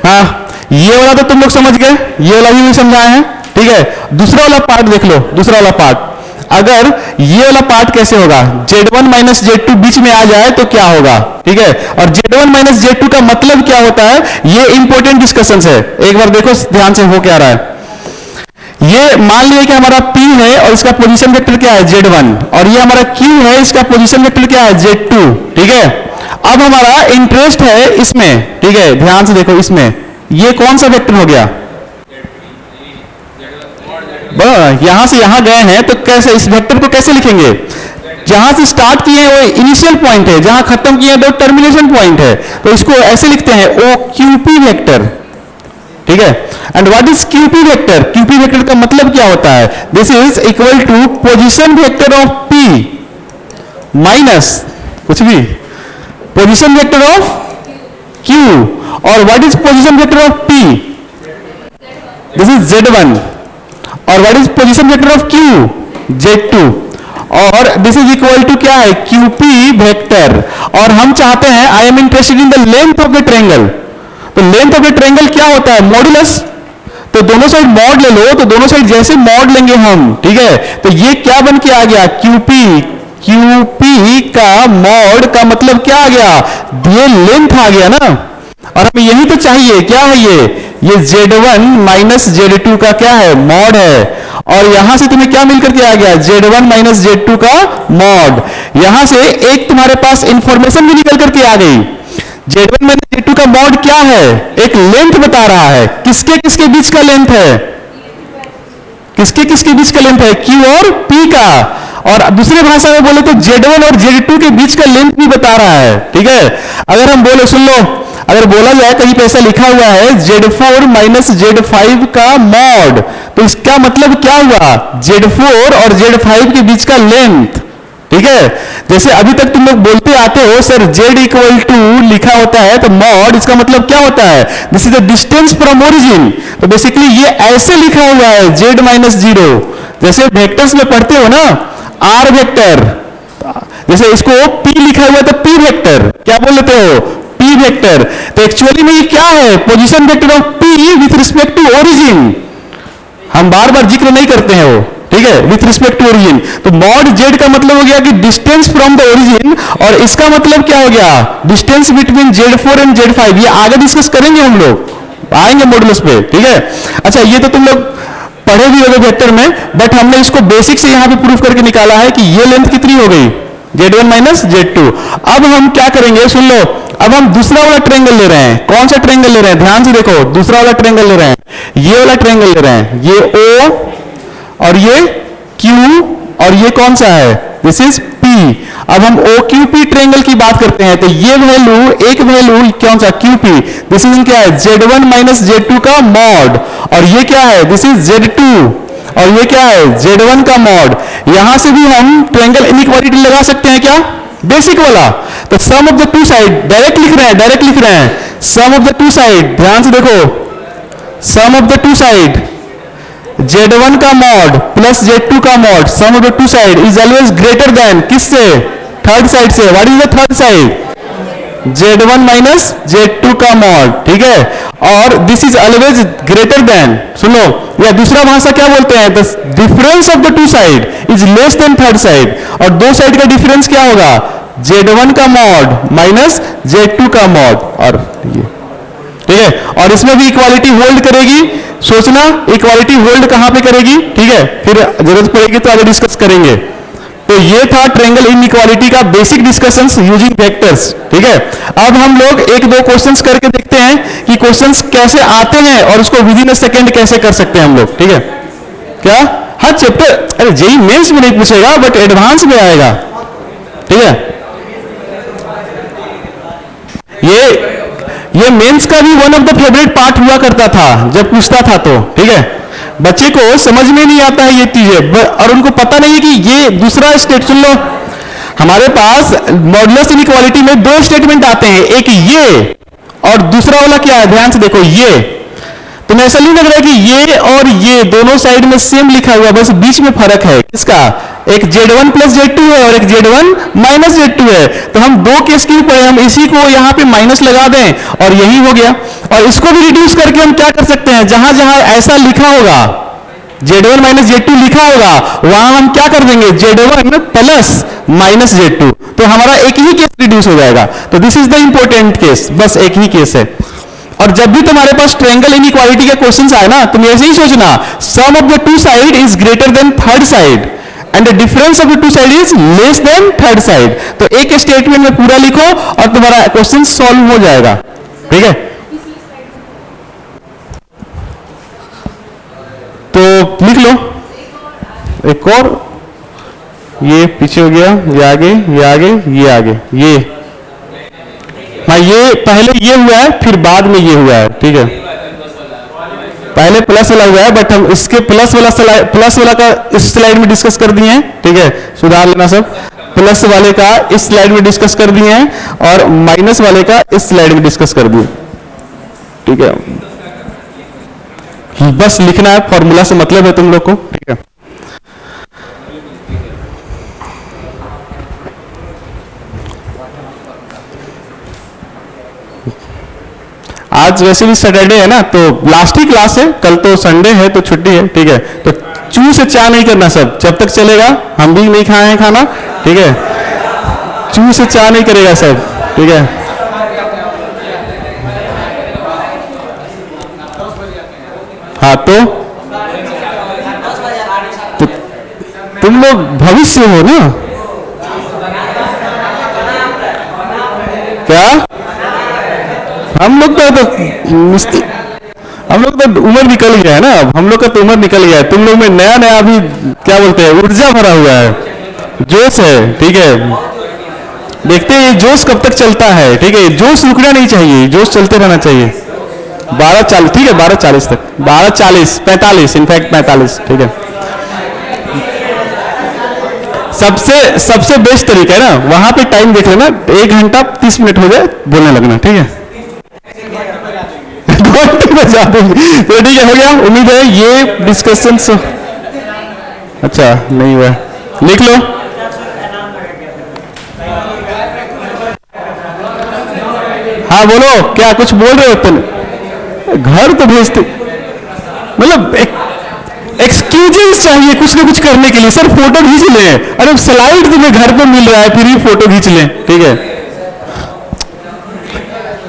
[SPEAKER 1] हाँ, ये वाला तो तुम लोग समझ गए, ये वाला भी समझाए हैं, ठीक है। दूसरा वाला पार्ट देख लो, दूसरा वाला पार्ट, अगर ये वाला पार्ट कैसे होगा, Z1 - Z2 बीच में आ जाए तो क्या होगा, ठीक है। और Z1 - Z2 का मतलब क्या होता है, ये इंपॉर्टेंट डिस्कशन है, एक बार देखो ध्यान से हो क्या रहा है। ये मान लिया कि हमारा P है और इसका पोजीशन वेक्टर क्या है, Z1, और ये हमारा Q है, इसका पोजीशन वेक्टर क्या है, Z2, ठीक है। अब हमारा इंटरेस्ट है इसमें, ठीक है, ध्यान से देखो, इसमें ये कौन सा वेक्टर हो गया, यहां से यहां गए हैं, तो कैसे इस वेक्टर को कैसे लिखेंगे, जहां से स्टार्ट किए हैं वो इनिशियल पॉइंट है, जहां खत्म किए हैं तो टर्मिनेशन पॉइंट है, तो इसको ऐसे लिखते हैं OQP वेक्टर, ठीक है। And what is QP vector, QP vector का मतलब क्या होता है, this is equal to position vector of P माइनस कुछ भी पोजीशन वेक्टर ऑफ Q, और what is position vector of P, this is Z1, और what is position vector of Q, Z2, और दिस इज इक्वल टू क्या है, QP vector. और हम चाहते हैं, I am interested in the length of the triangle, तो length of the triangle क्या होता है, मॉडुलस। तो दोनों साइड मॉड ले लो, तो दोनों साइड जैसे मॉड लेंगे हम, ठीक है, तो ये क्या बन के आ गया, क्यूपी। क्यूपी का मॉड का मतलब क्या आ गया, ये लेंथ आ गया ना, और हमें यही तो चाहिए, क्या है ये Z1 माइनस Z2 का क्या है, मॉड है। और यहां से तुम्हें क्या मिलकर के आ गया, Z1 माइनस Z2 का मॉड। यहां से एक तुम्हारे पास इंफॉर्मेशन भी निकल करके आ गई, Z1 माइनस Z2 का मॉड क्या है, एक लेंथ बता रहा है, किसके किसके बीच का लेंथ है, किसके किसके बीच का लेंथ है, Q और P का। और दूसरे भाषा में बोले तो Z1 और Z2 के बीच का लेंथ भी बता रहा है, ठीक है। अगर हम बोले, सुन लो, अगर बोला जाए कहीं पे ऐसा लिखा हुआ है Z4 माइनस Z5 का मॉड, तो इसका मतलब क्या हुआ, Z4 और Z5 के बीच का लेंथ, ठीक है। जैसे अभी तक तुम लोग बोलते आते हो सर Z इक्वल टू लिखा होता है तो मॉड, इसका मतलब क्या होता है, this is the distance from origin. तो बेसिकली ये ऐसे लिखा हुआ है Z माइनस 0, जैसे वेक्टर्स में पढ़ते हो ना, R वेक्टर, जैसे इसको P लिखा हुआ है तो P वेक्टर, क्या बोल लेते हो, P वेक्टर। तो एक्चुअली में ये क्या है, position vector of P with respect to origin. हम बार बार जिक्र नहीं करते हैं वो, ठीक है, विथ रिस्पेक्ट टू ओरिजिन। तो मॉड Z का मतलब हो गया कि डिस्टेंस फ्रॉम द ओरिजिन, और इसका मतलब क्या हो गया, distance between Z4 and Z5। ये आगे डिस्कस करेंगे हम लोग, आएंगे मॉडुलस पे, ठीक है। अच्छा, ये तो तुम लोग पढ़े भी होंगे वेक्टर में, बट हमने इसको बेसिक से यहां पे प्रूफ करके निकाला है कि ये लेंथ कितनी हो गई, Z1 माइनस Z2। अब हम क्या करेंगे, सुन लो, अब हम दूसरा वाला ट्रायंगल ले रहे हैं। कौन सा ट्रायंगल ले रहे हैं, ध्यान से देखो, दूसरा वाला ट्रायंगल ले रहे हैं, ये वाला ट्रायंगल ले रहे हैं, ये O और ये Q, और ये कौन सा है, दिस इज P। अब हम OQP ट्रायंगल की बात करते हैं, तो ये वैल्यू, एक वैल्यू कौन सा, QP, दिस इज क्या है, Z1 माइनस Z2 का मॉड, और ये क्या है, दिस इज Z2, और ये क्या है, Z1 का मॉड। यहां से भी हम ट्रायंगल इनइक्वालिटी लगा सकते हैं क्या, बेसिक वाला। तो sum of the two side, direct लिख रहे हैं, डायरेक्ट लिख रहे हैं, sum of the two side, ध्यान से देखो, sum of the two side, Z1 का मॉड प्लस Z2 का mod, sum of the two side is always greater than, किससे, थर्ड साइड से। What is the third side, Z1 minus Z2 का mod, ठीक है, और this is always greater than, सुनो, या दूसरा भाषा क्या बोलते हैं, the difference of the two side is less than third side. और दो साइड का डिफरेंस क्या होगा, Z1 का मॉड माइनस Z2 का मॉड, और ये, ठीक है। और इसमें भी इक्वालिटी होल्ड करेगी, सोचना इक्वालिटी होल्ड कहां पे करेगी, ठीक है, फिर जरूरत पड़ेगी तो आगे डिस्कस करेंगे। तो ये था ट्रायंगल इनइक्वालिटी का बेसिक डिस्कशंस यूजिंग वेक्टर्स, ठीक है। अब हम लोग एक दो क्वेश्चंस करके देखते हैं कि क्वेश्चंस कैसे आते हैं और उसको विद इन अ सेकंड कैसे कर सकते हैं हम लोग, ठीक है। क्या, हर चैप्टर, अरे जेई मेंस में नहीं पूछेगा बट एडवांस में आएगा, ठीक है। ये मेंस का भी one of the favourite part हुआ करता था जब पूछता था तो, ठीक है। बच्चे को समझ में नहीं आता है ये चीजें, और उनको पता नहीं है कि ये दूसरा स्टेट, सुन लो, हमारे पास मॉडुलस इनइक्वालिटी में दो स्टेटमेंट आते हैं, एक ये और दूसरा वाला क्या है, ध्यान से देखो, ये। तुम्हें ऐसा नहीं लग रहा है कि ये और ये दोनों साइड में सेम लिखा हुआ, बस बीच में फर्क है, किसका, एक Z1 प्लस Z2 है और एक Z1 माइनस Z2 है। तो हम दो केस के ऊपर हम इसी को यहाँ पे माइनस लगा दें और यही हो गया। और इसको भी रिड्यूस करके हम क्या कर सकते हैं, जहां जहां ऐसा लिखा होगा Z1 माइनस Z2 लिखा होगा, वहां हम क्या कर देंगे, Z1 प्लस माइनस Z2, तो हमारा एक ही केस रिड्यूस हो जाएगा। तो this is the important case, बस एक ही केस है। और जब भी तुम्हारे पास ट्रायंगल इनइक्वालिटी का क्वेश्चन आए ना, तुम ऐसे ही सोचना, sum of the two side is greater than third side and the difference of the two side is less than third side. तो एक स्टेटमेंट में पूरा लिखो और तुम्हारा क्वेश्चन सॉल्व हो जाएगा, ठीक है। तो लिख लो, एक और, ये पीछे हो गया, ये आगे, ये आगे, ये आगे, ये, हाँ, ये पहले ये हुआ है फिर बाद में ये हुआ है, ठीक है। पहले प्लस वाला हुआ है बट हम इसके प्लस वाला का इस स्लाइड में डिस्कस कर दिए हैं, ठीक है, सुधार लेना सब। प्लस वाले का इस स्लाइड में डिस्कस कर दिए हैं और माइनस वाले का इस स्लाइड में डिस्कस कर दिए, ठीक है। बस लिखना है, फॉर्मूला से मतलब है तुम लोग को, ठीक है। आज वैसे भी सैटरडे है ना, तो लास्ट ही क्लास है, कल तो संडे है तो छुट्टी है, ठीक है। तो चू से चा नहीं करना सब, जब तक चलेगा, हम भी नहीं खाए हैं खाना, ठीक है। चू से चा नहीं करेगा सब, ठीक है। हाँ तो तुम लोग भविष्य हो ना, क्या? हम लोग तो उम्र निकल गया है ना, अब हम लोग का तो उम्र निकल गया है। तुम लोग में नया नया अभी क्या बोलते हैं, ऊर्जा भरा हुआ है, जोश है, ठीक है। देखते हैं ये जोश कब तक चलता है, ठीक है। जोश रुकना नहीं चाहिए, जोश चलते रहना चाहिए। 12:40, ठीक है, 12:40 तक, 12:40, 45, इनफैक्ट 45, ठीक है। सबसे बेस्ट तरीका है ना, वहां पे टाइम देख लेना, 1 घंटा 30 मिनट हो जाए बोलने लगना, ठीक है। तो ठीक है, हो गया। उम्मीद है ये डिस्कशन अच्छा नहीं हुआ, लिख लो। हाँ बोलो, क्या कुछ बोल रहे हो तुम? घर तो भेजते, मतलब एक्सक्यूजेस चाहिए कुछ ना कुछ करने के लिए। सर फोटो खींच ले, अरे स्लाइड तुम्हें घर पे मिल रहा है, फिर भी फोटो खींच ले, ठीक है।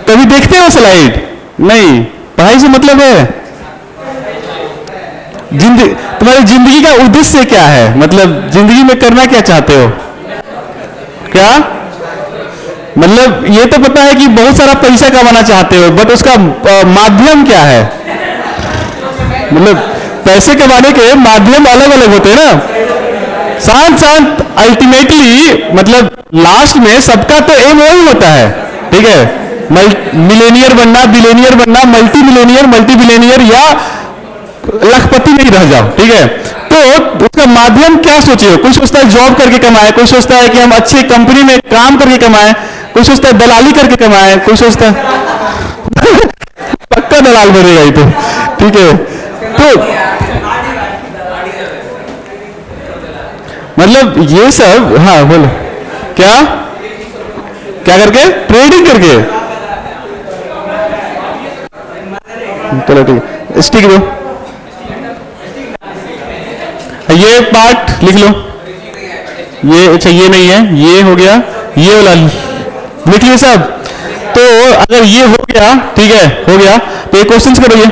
[SPEAKER 1] कभी देखते हो स्लाइड? नहीं, पढ़ाई से मतलब है। तुम्हारी जिंदगी का उद्देश्य क्या है, मतलब जिंदगी में करना क्या चाहते हो? क्या मतलब, ये तो पता है कि बहुत सारा पैसा कमाना चाहते हो, बट उसका माध्यम क्या है? मतलब पैसे कमाने के माध्यम अलग अलग होते हैं ना। शांत अल्टीमेटली, मतलब लास्ट में सबका तो एम वही होता है, ठीक है। मिलेनियर बनना, बिलेनियर बनना, मल्टी बिलेनियर, या लखपति नहीं रह जाओ, ठीक है। तो उसका माध्यम क्या सोचे हो? कोई सोचता है जॉब करके कमाए, कोई सोचता है कि हम अच्छी कंपनी में काम करके कमाए, कोई सोचता है दलाली करके कमाए, कोई सोचता है पक्का दलाल बनेगा ये तो, ठीक है। तो मतलब ये सब, हाँ बोलो, क्या क्या करके? ट्रेडिंग करके। चलो ठीक है, स्टिक दो, ये पार्ट लिख लो। ये अच्छा, ये नहीं है, ये हो गया, ये वाला लिख लिया सब। तो अगर ये हो गया, ठीक है, हो गया, तो ये क्वेश्चंस करो ये।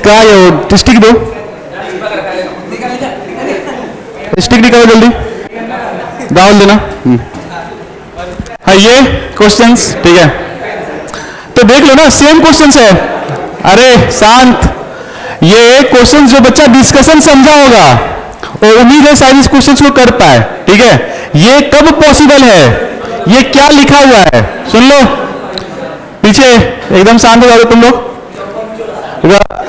[SPEAKER 1] क्या ये स्टिक दो, स्टिक निकालो जल्दी, डाल देना। हाँ ये क्वेश्चंस, ठीक है। तो देख लो ना, सेम क्वेश्चंस है। अरे शांत, ये क्वेश्चन जो बच्चा डिस्कशन समझा होगा, और उम्मीद है सारी इस क्वेश्चन को कर पाए, ठीक है। ये कब पॉसिबल है, ये क्या लिखा हुआ है, सुन लो। पीछे एकदम शांत हो जाओ तुम लोग।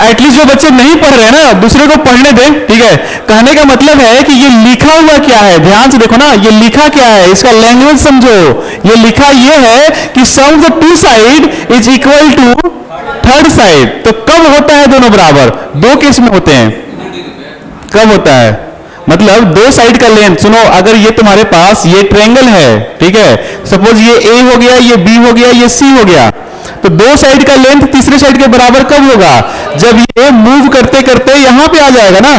[SPEAKER 1] एटलीस्ट जो बच्चे नहीं पढ़ रहे हैं ना, दूसरे को पढ़ने दें, ठीक है। कहने का मतलब है कि ये लिखा हुआ क्या है, ध्यान से देखो ना, ये लिखा क्या है, इसका लैंग्वेज समझो। ये लिखा ये है कि sum of the two side is equal to third side. तो कब होता है दोनों बराबर? दो केस में होते हैं। कब होता है? मतलब दो साइड का लेंथ, सुनो, अगर ये तुम्हारे पास ये ट्रायंगल है, ठीक है, सपोज ये ए हो गया, ये बी हो गया, ये सी हो गया, तो दो साइड का लेंथ तीसरे साइड के बराबर कब होगा? जब ये मूव करते करते यहां पे आ जाएगा ना।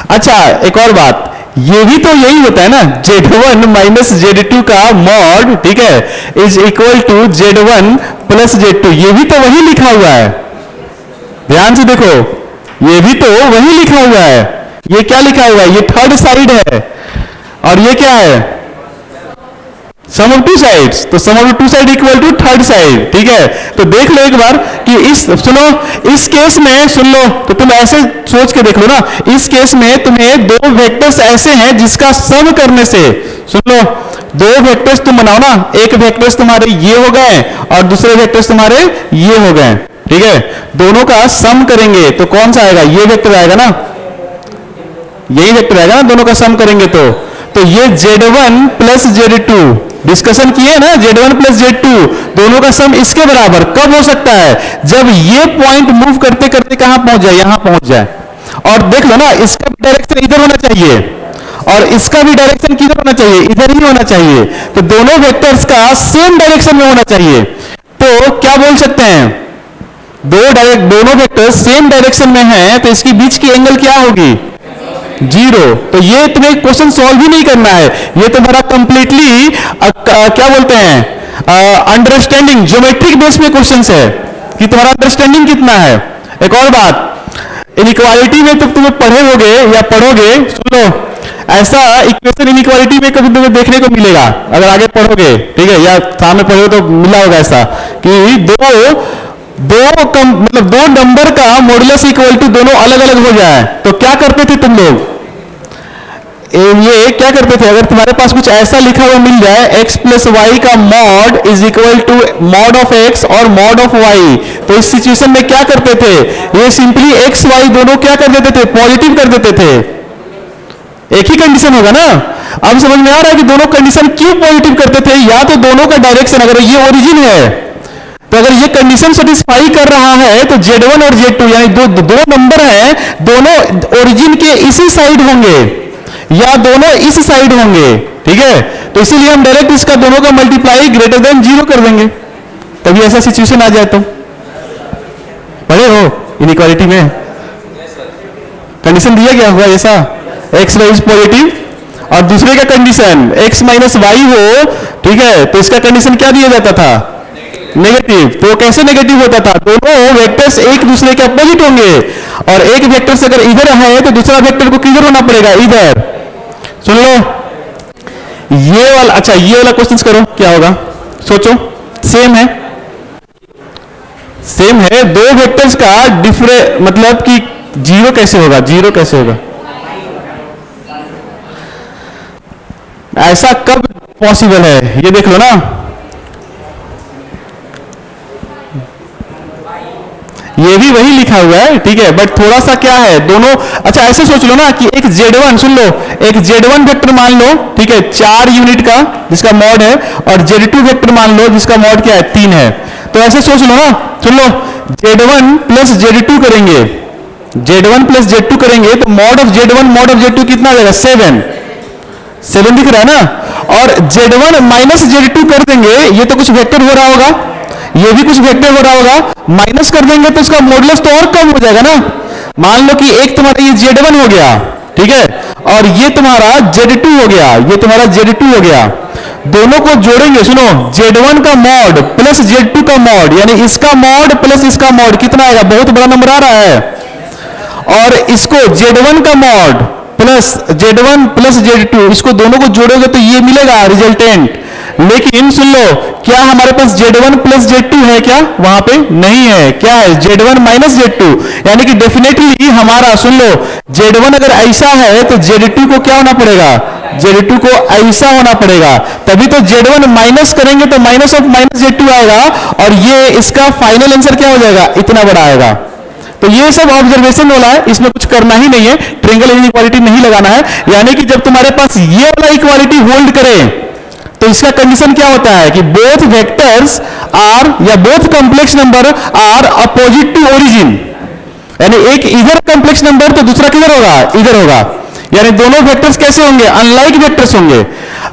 [SPEAKER 1] अच्छा एक और बात, ये भी तो यही होता है ना, Z1 माइनस Z2 का मॉड, ठीक है, इज इक्वल टू Z1 प्लस Z2। ये भी तो वही लिखा हुआ है, ध्यान से देखो, ये भी तो वही लिखा हुआ है। ये क्या लिखा हुआ है? ये थर्ड साइड है, और ये क्या है? Sum of two sides. तो sum of two side equal to third side, ठीक है। तो देख लो एक बार कि सुनो, इस केस में सुन लो, तो तुम ऐसे सोच के देख लो ना, इस केस में तुम्हें दो वेक्टर्स ऐसे हैं जिसका सम करने से, सुन लो, दो वेक्टर्स तुम बनाओ ना, एक वेक्टर्स तुम्हारे ये हो गए और दूसरे वेक्टर्स तुम्हारे ये हो गए, ठीक है। दोनों का सम करेंगे तो कौन सा आएगा? ये वेक्टर आएगा ना, यही वेक्टर आएगा ना, दोनों का सम करेंगे तो ये Z1 प्लस Z2 डिस्कशन किए ना, Z1 प्लस Z2 दोनों का सम इसके बराबर कब हो सकता है? जब ये पॉइंट मूव करते करते कहां पहुंच जाए? यहां पहुंच जाए। और देख लो ना, इसका डायरेक्शन इधर होना चाहिए, और इसका भी डायरेक्शन किधर होना चाहिए, इधर ही होना चाहिए। तो दोनों वेक्टर्स का सेम डायरेक्शन में होना चाहिए। तो क्या बोल सकते हैं, दोनों वेक्टर सेम डायरेक्शन में हैं, तो इसकी बीच की एंगल क्या होगी, 0। तो ये तुम्हें क्वेश्चन सॉल्व ही नहीं करना है, ये तुम्हारा कंप्लीटली क्या बोलते हैं, अंडरस्टैंडिंग ज्योमेट्रिक बेस पे क्वेश्चन है कि तुम्हारा अंडरस्टैंडिंग कितना है। एक और बात, इनइक्वालिटी में तो तुम्हें पढ़े होगे या पढ़ोगे, सुन लो, ऐसा इक्वेशन इनइक्वालिटी में कभी तुम्हें देखने को मिलेगा अगर आगे पढ़ोगे, ठीक है, या सामने पढ़ोगे तो मिला होगा ऐसा कि दो नंबर का मॉडुलस इक्वल टू दोनों अलग अलग हो जाए तो क्या करते थे तुम लोग, ये क्या करते थे, अगर तुम्हारे पास कुछ ऐसा लिखा हुआ मिल जाए x प्लस वाई का mod is equal to mod of x और मॉड ऑफ y, तो इस सिचुएशन में क्या करते थे, ये सिंपली x y दोनों क्या कर देते थे, पॉजिटिव कर देते थे। एक ही कंडीशन होगा ना। अब समझ में आ रहा है कि दोनों कंडीशन क्यों पॉजिटिव करते थे, या तो दोनों का डायरेक्शन, अगर ये ओरिजिन है तो अगर ये कंडीशन सेटिस्फाई कर रहा है तो Z1 और Z2 यानी दो नंबर हैं, दोनों ओरिजिन के इसी साइड होंगे या दोनों इस साइड होंगे, ठीक है। तो इसीलिए हम डायरेक्ट इसका दोनों का मल्टीप्लाई ग्रेटर देन 0 कर देंगे, तभी ऐसा सिचुएशन आ जाए। तो पढ़े हो इनइक्वालिटी में कंडीशन दिया गया हुआ ऐसा, एक्स वाई इज पॉजिटिव और दूसरे का कंडीशन x माइनस वाई हो, ठीक है, तो इसका कंडीशन क्या दिया जाता था, नेगेटिव। तो कैसे नेगेटिव होता था, दोनों वेक्टर्स एक दूसरे के अपोजिट होंगे और एक वेक्टर से अगर इधर है तो दूसरा वेक्टर को किधर होना पड़ेगा, इधर। सुन लो ये वाला, अच्छा ये वाला क्वेश्चन करो, क्या होगा सोचो, सेम है दो वेक्टर्स का डिफरेंट, मतलब कि जीरो कैसे होगा, जीरो कैसे होगा, ऐसा कब पॉसिबल है, ये देख लो ना। ये भी वही लिखा हुआ है, ठीक है, बट थोड़ा सा क्या है दोनों, अच्छा ऐसे सोच लो ना कि एक Z1, सुन लो, एक Z1 वेक्टर मान लो, ठीक है, 4 यूनिट का जिसका मॉड है, और Z2 वेक्टर मान लो जिसका मॉड क्या है, 3 है। तो ऐसे सोच लो ना, सुन लो, Z1 प्लस Z2 करेंगे, Z1 प्लस Z2 करेंगे तो mod of Z1 mod of Z2 कितना आ जाएगा, 7 दिख रहा है ना। और Z1 माइनस Z2 कर देंगे, ये तो कुछ वेक्टर हो रहा होगा, ये भी कुछ वेक्टर हो रहा होगा, माइनस कर देंगे तो इसका मॉडुलस तो और कम हो जाएगा ना। मान लो कि एक तुम्हारा ये Z1 हो गया, ठीक है, और ये तुम्हारा Z2 हो गया, ये तुम्हारा Z2 हो गया, दोनों को जोड़ेंगे, सुनो, Z1 का मॉड प्लस Z2 का मॉड यानी इसका मॉड प्लस इसका मॉड कितना आएगा, बहुत बड़ा नंबर आ रहा है। और इसको Z1 का मॉड प्लस Z1 प्लस Z2, इसको दोनों को जोड़ोगे तो ये मिलेगा रिजल्टेंट। लेकिन सुन लो, क्या हमारे पास Z1 प्लस Z2 है क्या, वहां पे नहीं है, क्या है Z1 माइनस Z2, यानी कि डेफिनेटली हमारा, सुन लो, Z1 अगर ऐसा है तो Z2 को क्या होना पड़ेगा, Z2 को ऐसा होना पड़ेगा, तभी तो Z1 माइनस करेंगे तो माइनस ऑफ माइनस Z2 आएगा और ये इसका फाइनल आंसर क्या हो जाएगा, इतना बड़ा आएगा। तो ये सब ऑब्जर्वेशन वाला है, इसमें कुछ करना ही नहीं है, ट्रायंगल इनइक्वालिटी नहीं लगाना है। यानी कि जब तुम्हारे पास ये वाला इक्वालिटी होल्ड करे तो इसका कंडीशन क्या होता है कि बोथ वेक्टर्स आर या both complex number are opposite to origin, यानी एक इधर कॉम्प्लेक्स नंबर तो दूसरा किधर होगा, इधर होगा, यानी दोनों वेक्टर्स कैसे होंगे, अनलाइक वेक्टर्स होंगे।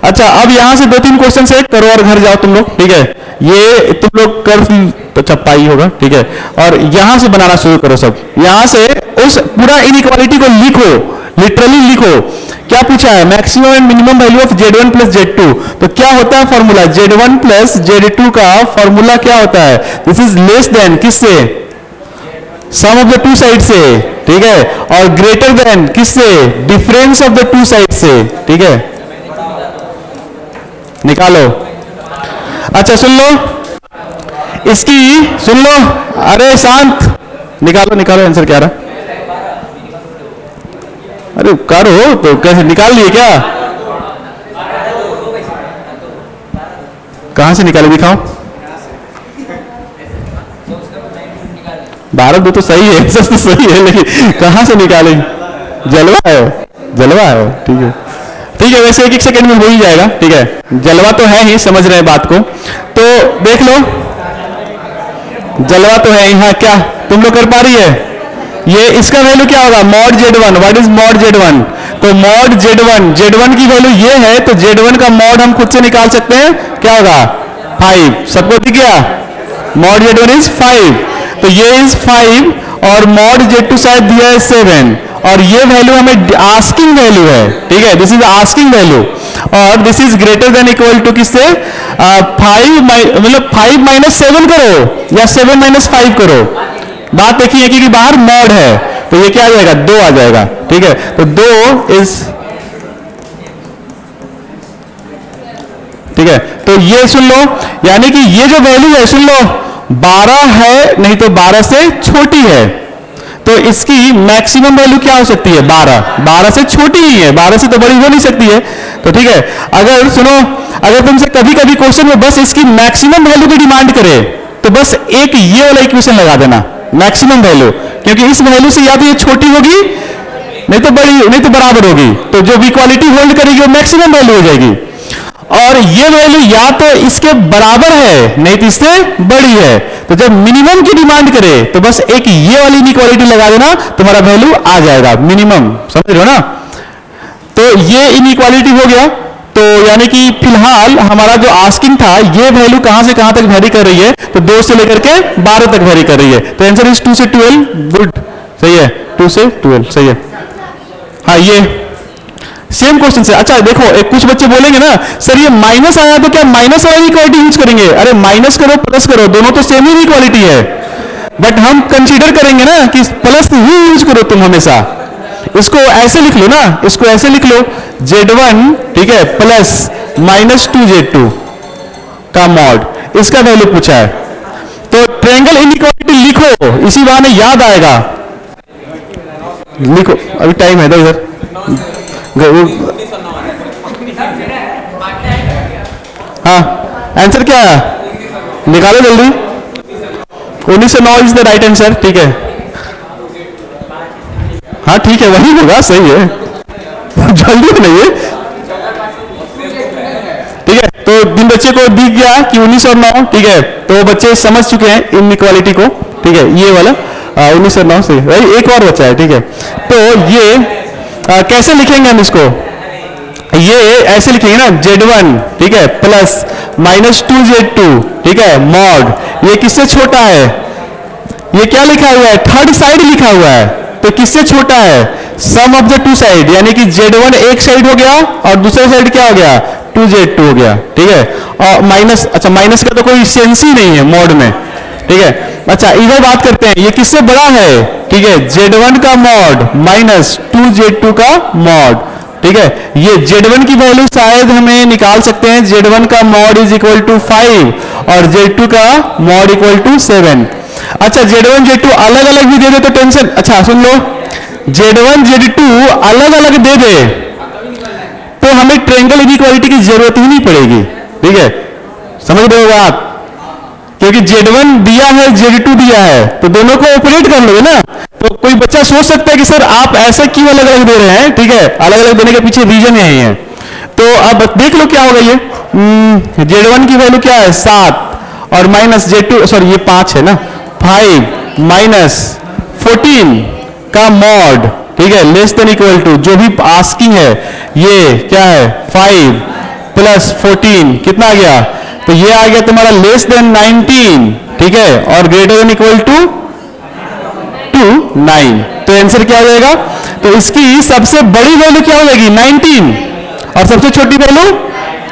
[SPEAKER 1] अच्छा अब यहां से 2-3 क्वेश्चन है, करो और घर जाओ तुम लोग, ठीक है, ये तुम लोग कर तो छप्पा ही होगा, ठीक है, और यहां से बनाना शुरू करो सब, यहां से उस पूरा इनइक्वालिटी को लिखो, लिटरली लिखो। क्या पूछा है, maximum and minimum value of Z1 प्लस Z2, तो क्या होता है फॉर्मूला, Z1 प्लस Z2 का फॉर्मूला क्या होता है, दिस इज लेस देन किससे, सम ऑफ द टू साइड से, ठीक है, और ग्रेटर देन किससे, difference of the two side से, ठीक है, निकालो। अच्छा सुन लो इसकी, सुन लो, अरे शांत, निकालो आंसर क्या रहा, अरे करो तो कैसे निकाल लिए क्या, कहां से निकाले दिखाओ, 12 तो सही है, सब तो सही है, लेकिन कहां से निकाले, जलवा है, ठीक है, वैसे 1 सेकंड में हो ही जाएगा, ठीक है, जलवा तो है ही, समझ रहे हैं बात को, तो देख लो जलवा तो है यहाँ, क्या तुम लोग कर पा रही है, ये इसका वैल्यू क्या होगा, mod Z1। What is mod Z1? तो मॉड Z1 की वैल्यू ये है, तो Z1 का मॉड हम खुद से निकाल सकते हैं, क्या होगा 5। सबको दिख गया, मॉड Z1 इज 5, तो ये इज 5 और मॉड Z2 शायद दिया है 7 और ये वैल्यू हमें आस्किंग वैल्यू है, ठीक है, दिस इज आस्किंग वैल्यू और this is greater than equal to किससे, 5 मतलब 5 माइनस 7 करो या 7 माइनस 5 करो। बात देखिए कि बाहर मॉड है तो ये क्या आ जाएगा, 2 आ जाएगा, ठीक है, तो 2 इज, ठीक है, तो ये सुन लो, यानी कि ये जो वैल्यू है सुन लो 12 है, नहीं तो 12 से छोटी है, तो इसकी मैक्सिमम वैल्यू क्या हो सकती है, 12 से छोटी ही है, 12 से तो बड़ी हो नहीं सकती है। तो ठीक है, अगर सुनो, अगर तुमसे कभी कभी क्वेश्चन में बस इसकी मैक्सिमम वैल्यू की डिमांड करे तो बस एक ये वाला इक्वेशन लगा देना, मैक्सिमम वैल्यू, क्योंकि इस वैल्यू से या तो ये छोटी होगी नहीं तो बड़ी, नहीं तो बराबर होगी, तो जो भी इक्वालिटी होल्ड करेगी वो मैक्सिमम वैल्यू हो जाएगी। और ये वैल्यू या तो इसके बराबर है नहीं तो इससे बड़ी है, तो जब मिनिमम की डिमांड करे तो बस एक ये वाली इनइक्वालिटी लगा देना, तुम्हारा वैल्यू आ जाएगा मिनिमम, समझ रहे हो ना। तो ये इनइक्वालिटी हो गया, तो यानी कि फिलहाल हमारा जो आस्किंग था ये वैल्यू कहां से कहां तक वेरी कर रही है, तो 2 से लेकर के 12 तक वेरी कर रही है, तो आंसर इज 2 से 12, गुड, सही है, 2 से 12 सही है। हाँ, ये सेम क्वेश्चन से, अच्छा देखो, एक कुछ बच्चे बोलेंगे ना सर ये माइनस आया तो क्या माइनस वाली इक्वालिटी यूज करेंगे, अरे माइनस करो प्लस करो दोनों तो सेम ही इक्वालिटी है, बट हम कंसीडर करेंगे ना कि प्लस ही यूज करो तुम हमेशा। इसको ऐसे लिख लो ना, इसको ऐसे लिख लो Z1, ठीक है, प्लस माइनस 2Z2 का मॉड, इसका वैल्यू पूछा है, तो ट्रायंगल इनइक्वालिटी लिखो, इसी बहाने याद आएगा, लिखो, अभी टाइम है इधर, हाँ आंसर क्या है, निकालो जल्दी, 1909 इज द राइट आंसर, ठीक है, हाँ ठीक है वही होगा, सही है, जल्दी बनाइए, ठीक है। तो जिन बच्चे को दिख गया कि 19 और 9, ठीक है, तो बच्चे समझ चुके हैं इनइक्वालिटी को, ठीक है, ये वाला 19 और 9 से, भाई एक और बच्चा है, ठीक है, तो ये कैसे लिखेंगे हम इसको, ये ऐसे लिखेंगे ना Z1, ठीक है, प्लस माइनस 2Z2, ठीक है, मॉड, ये किससे छोटा है, ये क्या लिखा हुआ है, थर्ड साइड लिखा हुआ है, तो किससे छोटा है, sum of the two side, यानी कि Z1 एक साइड हो गया और दूसरा साइड क्या हो गया, 2Z2 हो गया, ठीक है, और माइनस, अच्छा माइनस का तो कोई सेंस ही नहीं है मॉड में, ठीक है। अच्छा इधर बात करते हैं, ये किससे बड़ा है, ठीक है, Z1 का मॉड माइनस 2Z2 का मॉड, ठीक है, ये Z1 की वैल्यू शायद हमें निकाल सकते हैं, Z1 का मॉड इज इक्वल टू 5 और Z2 का मॉड इक्वल टू 7। अच्छा Z1 Z2 अलग अलग भी दे दे तो टेंशन, अच्छा सुन लो, Z1 Z2 अलग अलग दे दे तो हमें ट्रायंगल इनइक्वालिटी की जरूरत ही नहीं पड़ेगी, ठीक है, समझ रहे हो आप, क्योंकि Z1 दिया है Z2 दिया है तो दोनों को ऑपरेट कर लोगे ना। तो कोई बच्चा सोच सकता है कि सर आप ऐसे क्यों अलग अलग दे रहे हैं, ठीक है, अलग अलग देने के पीछे रीजन यही है। तो अब देख लो क्या होगा, ये Z1 की वैल्यू क्या है 7 और माइनस Z2, सॉरी ये 5 है ना, 5 माइनस 14 का मॉड, ठीक है, लेस देन इक्वल टू, जो भी आस्किंग है ये क्या है 5 प्लस 14 कितना आ गया, तो ये आ गया तुम्हारा लेस देन 19, ठीक है, और ग्रेटर देन इक्वल टू 9, तो आंसर क्या हो जाएगा, तो इसकी सबसे बड़ी वैल्यू क्या हो जाएगी 19 और सबसे छोटी वैल्यू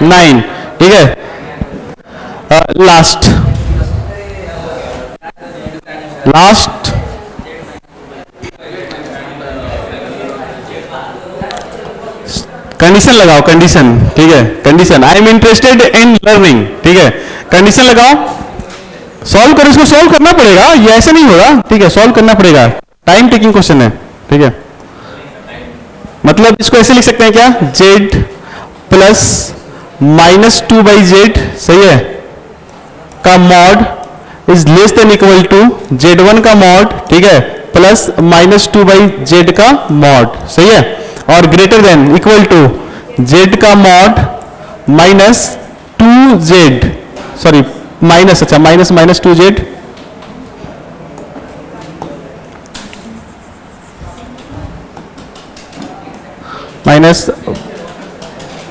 [SPEAKER 1] 9, ठीक है। लास्ट कंडीशन लगाओ, कंडीशन, ठीक है, condition, I am interested in learning, ठीक है, कंडीशन लगाओ, सॉल्व करो, इसको सॉल्व करना पड़ेगा, ये ऐसे नहीं होगा, ठीक है, सॉल्व करना पड़ेगा, टाइम टेकिंग क्वेश्चन है, ठीक है। मतलब इसको ऐसे लिख सकते हैं क्या, Z प्लस माइनस 2/Z, सही है, का mod is less than equal to Z1 का मॉड, ठीक है, प्लस माइनस 2/Z का मॉड, सही है, और greater than equal to Z का mod minus 2Z, sorry minus, अच्छा माइनस 2Z,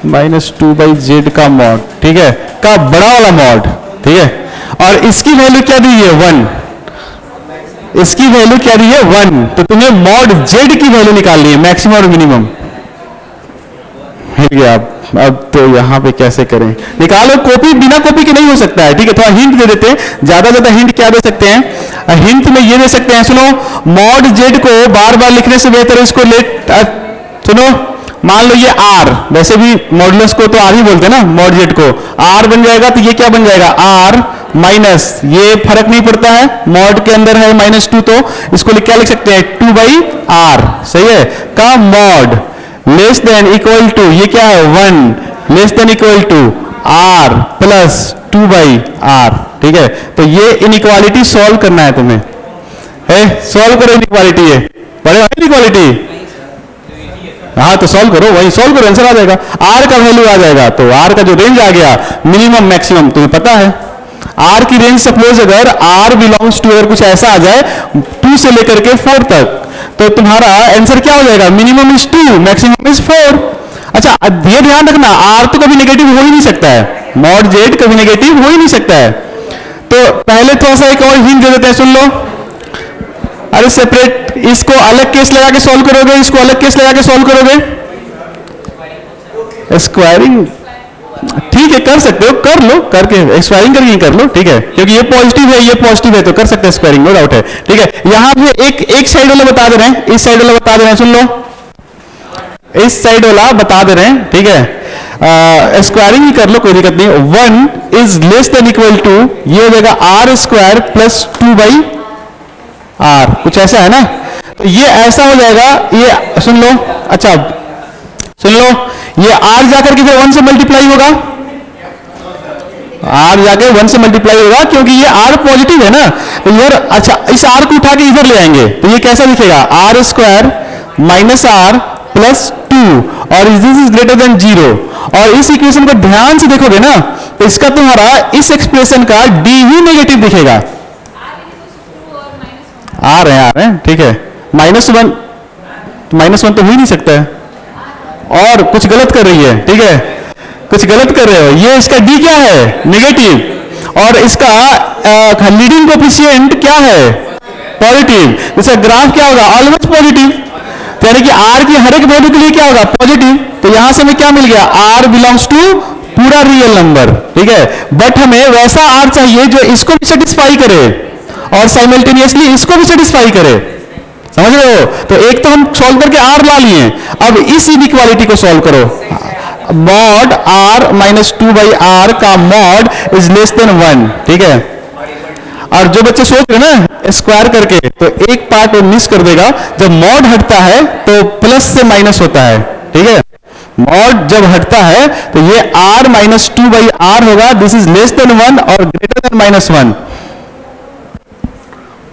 [SPEAKER 1] -2/z का मॉड, ठीक है, का बड़ा वाला मॉड, ठीक है, और इसकी वैल्यू क्या दी है 1, इसकी वैल्यू क्या दी है 1, तो तुम्हें मॉड z की वैल्यू निकालनी है, मैक्सिमम और मिनिमम। मिल गया। अब तो यहां पे कैसे करें, निकालो, कॉपी बिना कॉपी के नहीं हो सकता है, ठीक है, थोड़ा हिंट दे देते हैं, ज्यादा हिंट क्या दे सकते हैं, हिंट में ये दे सकते हैं, सुनो, मॉड z को बार बार लिखने से बेहतर है इसको सुनो, मान लो ये r, वैसे भी मॉडुलस को तो r ही बोलते हैं ना, मॉड z को r बन जाएगा, तो ये क्या बन जाएगा r माइनस, ये फर्क नहीं पड़ता है, मॉड के अंदर है -2, तो इसको क्या लिख सकते हैं 2/r, सही है, का mod less than equal to, ये क्या है 1 less than equal to r plus 2/r, ठीक है, तो ये इनइक्वालिटी सॉल्व करना है तुम्हें, है, सॉल्व करो इनइक्वालिटी, ये पढ़े इनइक्वालिटी, हाँ तो सॉल्व करो, वही सॉल्व करो, आंसर आ जाएगा, r का वैल्यू आ जाएगा, तो r का जो रेंज आ गया मिनिमम मैक्सिमम तुम्हें पता है, r की रेंज सपोज अगर r बिलोंग्स टू, अगर कुछ ऐसा आ जाए 2 से लेकर के 4 तक, तो तुम्हारा आंसर क्या हो जाएगा, मिनिमम इज 2, मैक्सिमम इज 4। अच्छा ये ध्यान रखना, r तो कभी नेगेटिव हो ही नहीं सकता है, मॉड z कभी नेगेटिव हो ही नहीं सकता है, तो पहले थोड़ा सा एक और हिंट दे देते हैं, सुन लो, अरे सेपरेट, इसको अलग केस लगा के सॉल्व करोगे, इसको अलग केस लगा के सॉल्व करोगे, स्क्वायरिंग, ठीक है कर सकते हो, कर लो, करके स्क्वायरिंग करके कर लो, ठीक है, क्योंकि ये पॉजिटिव है ये पॉजिटिव है, तो कर सकते हैं स्क्वायरिंग, नो डाउट है, ठीक है। यहां पे एक साइड वाला बता दे रहे हैं, इस साइड वाला बता दे रहे हैं, सुन लो, इस साइड वाला बता दे रहे हैं, ठीक है, स्क्वायरिंग ही कर लो, कोई दिक्कत नहीं, 1 is less than equal to, ये हो जाएगा r स्क्वायर प्लस 2/r, कुछ ऐसा है ना, तो ये ऐसा हो जाएगा, ये सुन लो, अच्छा सुन लो, ये r जाकर के फिर 1 से मल्टीप्लाई होगा, r जाके 1 से मल्टीप्लाई होगा, क्योंकि ये r पॉजिटिव है ना, तो इधर, अच्छा इस r को उठा के इधर ले आएंगे, तो ये कैसा दिखेगा, r square minus r plus 2, और दिस इज ग्रेटर देन 0, और इस इक्वेशन को ध्यान से देखोगे ना, तो इसका तुम्हारा इस एक्सप्रेशन का d ही नेगेटिव दिखेगा, आ रहे हैं, ठीक है, -1 तो हो ही नहीं सकता है, और कुछ गलत कर रही है, ठीक है, कुछ गलत कर रहे हो, ये इसका d क्या है नेगेटिव, और इसका लीडिंग कोएफिशिएंट क्या है पॉजिटिव, इसका ग्राफ क्या होगा ऑलवेज पॉजिटिव, यानी कि r की हर एक वैल्यू के लिए क्या होगा पॉजिटिव, तो यहां से हमें क्या मिल गया, r बिलोंग्स टू पूरा रियल नंबर, ठीक है, बट हमें वैसा r चाहिए जो इसको भी सेटिस्फाई करे और साइमल्टेनियसली इसको भी सेटिस्फाई करे, समझ रहे हो, तो एक तो हम सॉल्व करके r ला लिए, अब इस इनइक्वालिटी को सॉल्व करो, मॉड r -2/r का मॉड इज लेस देन 1, ठीक है, और जो बच्चे सोच रहे ना स्क्वायर करके, तो एक पार्ट वो मिस कर देगा, जब मॉड हटता है तो प्लस से माइनस होता है, ठीक है, मॉड जब हटता है तो ये r -2/r होगा, दिस इज लेस देन 1 और ग्रेटर देन -1,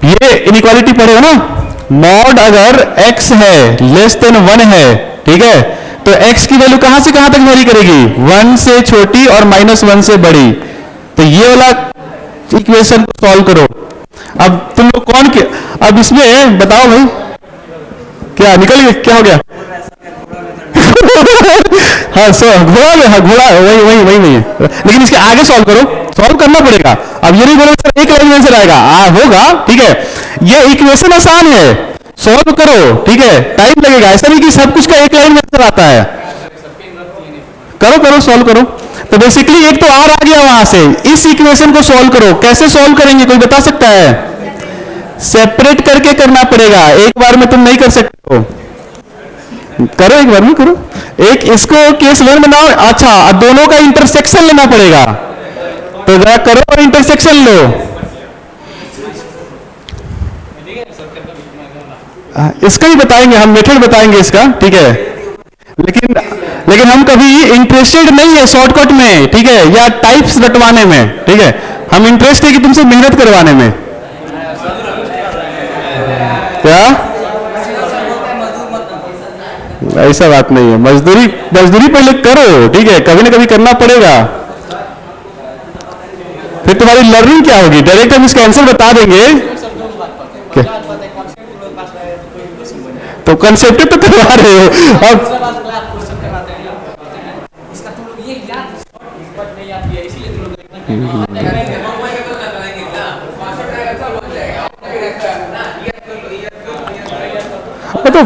[SPEAKER 1] ये इनइक्वालिटी पढ़ेगा ना, मॉड अगर x है लेस देन 1 है, ठीक है, तो x की वैल्यू कहां से कहां तक वेरी करेगी, 1 से छोटी और -1 से बड़ी, तो ये वाला इक्वेशन को सॉल्व करो। अब तुम लोग कौन के, अब इसमें बताओ भाई, क्या निकल गया, क्या हो गया हाँ घोड़ा में, हाँ घोड़ा वही है, लेकिन इसके आगे सॉल्व करो, सॉल्व करना पड़ेगा, अब ये नहीं बोलो सर एक लाइन में आंसर आएगा, होगा, ठीक है, ये इक्वेशन आसान है, सॉल्व करो, ठीक है, टाइम लगेगा, ऐसा नहीं कि सब कुछ का एक लाइन में आंसर आता है, करो सॉल्व करो, तो बेसिकली एक तो r आ गया वहां से, इस इक्वेशन को सॉल्व करो, कैसे सॉल्व करेंगे कोई बता सकता है, सेपरेट करके करना पड़ेगा, एक बार में तुम नहीं कर सकते हो, करो एक बार में करो, एक इसको केस 1 बनाओ, अच्छा दोनों का इंटरसेक्शन लेना पड़ेगा, तो जरा करो और इंटरसेक्शन लो, इसका ही बताएंगे हम, मेथड बताएंगे इसका, ठीक है, लेकिन हम कभी इंटरेस्टेड नहीं है शॉर्टकट में, ठीक है, या टाइप्स रटवाने में, ठीक है, हम इंटरेस्ट है कि तुमसे मेहनत करवाने में, क्या ऐसा बात नहीं है, मजदूरी पहले करो, ठीक है, कभी ना कभी करना पड़ेगा, फिर तुम्हारी लर्निंग क्या होगी, डायरेक्ट हम इसका आंसर बता देंगे, तो कंसेप्ट तो करवा रहे हो, अब तो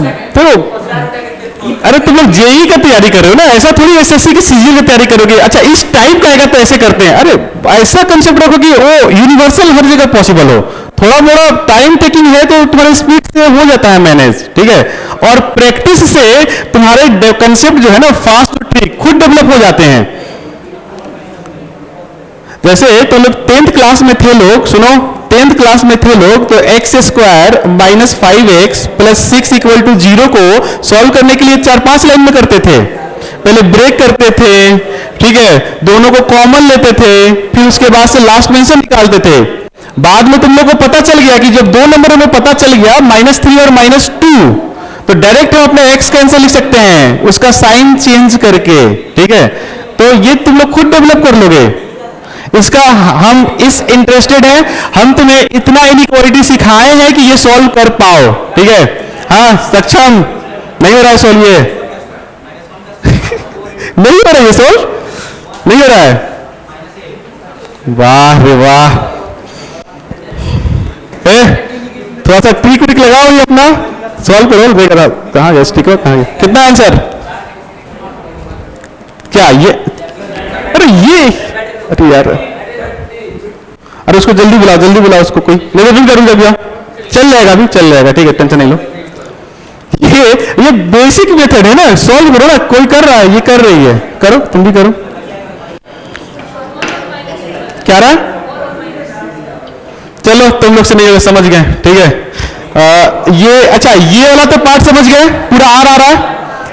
[SPEAKER 1] अरे तुम लोग जेई का तैयारी कर रहे हो ना, ऐसा थोड़ी एसएससी की सीजी की तैयारी करोगे। अच्छा इस टाइप का आएगा तो ऐसे करते हैं, अरे ऐसा कंसेप्ट रखो कि वो यूनिवर्सल हर जगह पॉसिबल हो। थोड़ा मोड़ा टाइम टेकिंग है तो तुम्हारे स्पीड से हो जाता है मैनेज, ठीक है। और प्रैक्टिस से तुम्हारे कंसेप्ट जो है ना फास्ट और ठीक खुद डेवलप हो जाते हैं। जैसे तुम लोग 10th क्लास में थे लोग, सुनो 10th क्लास में थे लोग तो x square minus 5x plus 6 equal to 0 को सॉल्व करने के लिए 4-5 लाइन में करते थे। पहले ब्रेक करते थे, ठीक है, दोनों को कॉमन लेते थे, फिर उसके बाद से लास्ट में से निकालते थे। बाद में तुम लोग को पता चल गया कि जब दो नंबर में पता चल गया -3 और -2 तो डायरेक्ट हम अपने एक्स का आंसर लिख सकते हैं उसका साइन चेंज करके, ठीक है। तो ये तुम लोग खुद डेवलप कर लोगे इसका। हम इस इंटरेस्टेड हैं, हम तुम्हें इतना इनइक्वालिटी सिखाए हैं कि ये सॉल्व कर पाओ, ठीक है। हाँ सक्षम नहीं हो रहा है सॉल्व, ये नहीं हो रहा है, सॉल्व नहीं हो रहा है। वाह रे वाह, थोड़ा सा ट्रिक विक लगाओ, ये अपना सॉल्व करो। देखा कहाँ गया स्टिक, कहाँ गया, कितना आंसर क्या ये, अरे ये, अरे यार, अरे उसको जल्दी बुलाओ उसको, कोई नहीं तो करूंगा भैया, चल जाएगा अभी, चल जाएगा, ठीक है, टेंशन नहीं लो। ये बेसिक मेथड है ना, सॉल्व करो ना, कोई कर रहा है, ये कर रही है, करो तुम भी करो। क्या रहा, चलो तुम लोग से नहीं समझ गए, ठीक है। ये अच्छा ये वाला तो पार्ट समझ गए, पूरा आर आ रहा है,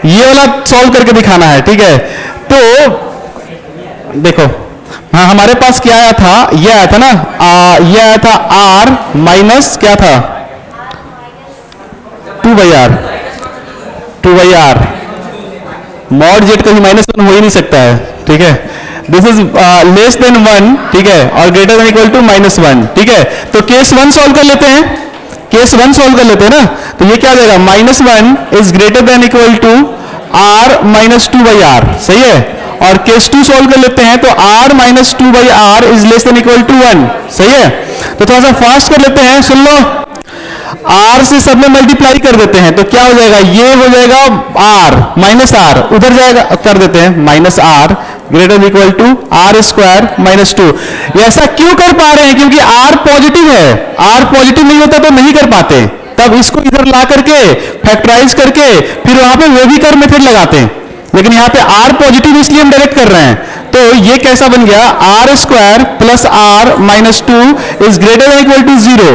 [SPEAKER 1] ये वाला सॉल्व करके दिखाना है, ठीक है। तो देखो हाँ हमारे पास क्या आया था, ये आया था ना, ये आया था आर माइनस क्या था 2/r मॉड जेड कभी -1 हो ही नहीं सकता है, ठीक है। दिस इज लेस देन 1, ठीक है, और ग्रेटर देन इक्वल टू -1, ठीक है। तो केस 1 सॉल्व कर लेते हैं, केस 1 सॉल्व कर लेते हैं ना, तो ये क्या आ जाएगा, -1 is greater than equal to r minus 2/r, सही है। और केस 2 सॉल्व कर लेते हैं तो r minus 2/r is less than equal to 1, सही है। तो थोड़ा सा फास्ट कर लेते हैं, सुन लो, r से सब में मल्टीप्लाई कर देते हैं तो क्या हो जाएगा, ये हो जाएगा r माइनस r, उधर जाएगा कर देते हैं -r greater equal to r square -2। ऐसा क्यों कर पा रहे हैं, क्योंकि r पॉजिटिव है, r पॉजिटिव नहीं होता तो नहीं कर पाते, तब इसको इधर ला करके फैक्टराइज करके फिर वहां पे वेविकर मेथड लगाते हैं, लेकिन यहाँ पे r पॉजिटिव इसलिए हम डायरेक्ट कर रहे हैं। तो ये कैसा बन गया, r square plus r -2 is greater than equal to 0।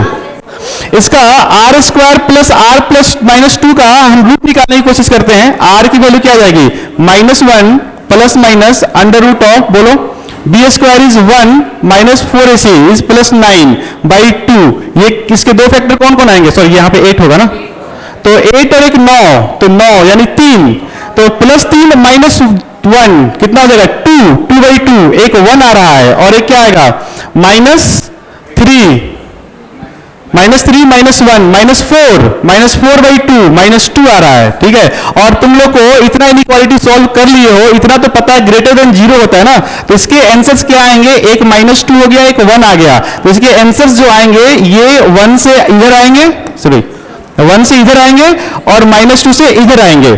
[SPEAKER 1] इसका r square plus r plus -2 का हम रूट निकालने की कोशिश करते हैं, r की वैल्यू क्या आ जाएगी, -1 plus minus under root of, बोलो, b square is 1 minus 4ac is plus 9/2। ये किसके दो फैक्टर कौन कौन आएंगे, सॉरी यहाँ पे 8 होगा ना, तो 8 और एक 9, तो 9 यानी 3, तो +3 -1 कितना हो जाएगा 2/2, एक 1 आ रहा है और एक क्या आएगा -3 -1 -4/2 -2 आ रहा है, ठीक है। और तुम लोग को इतना इनइक्वालिटी सॉल्व कर लिए हो, इतना तो पता है ग्रेटर देन 0 होता है ना, तो इसके आंसर्स क्या आएंगे, एक -2 हो गया, एक 1 आ गया, तो इसके आंसर्स जो आएंगे ये 1 से इधर आएंगे, सॉरी 1 से इधर आएंगे और -2 से इधर आएंगे,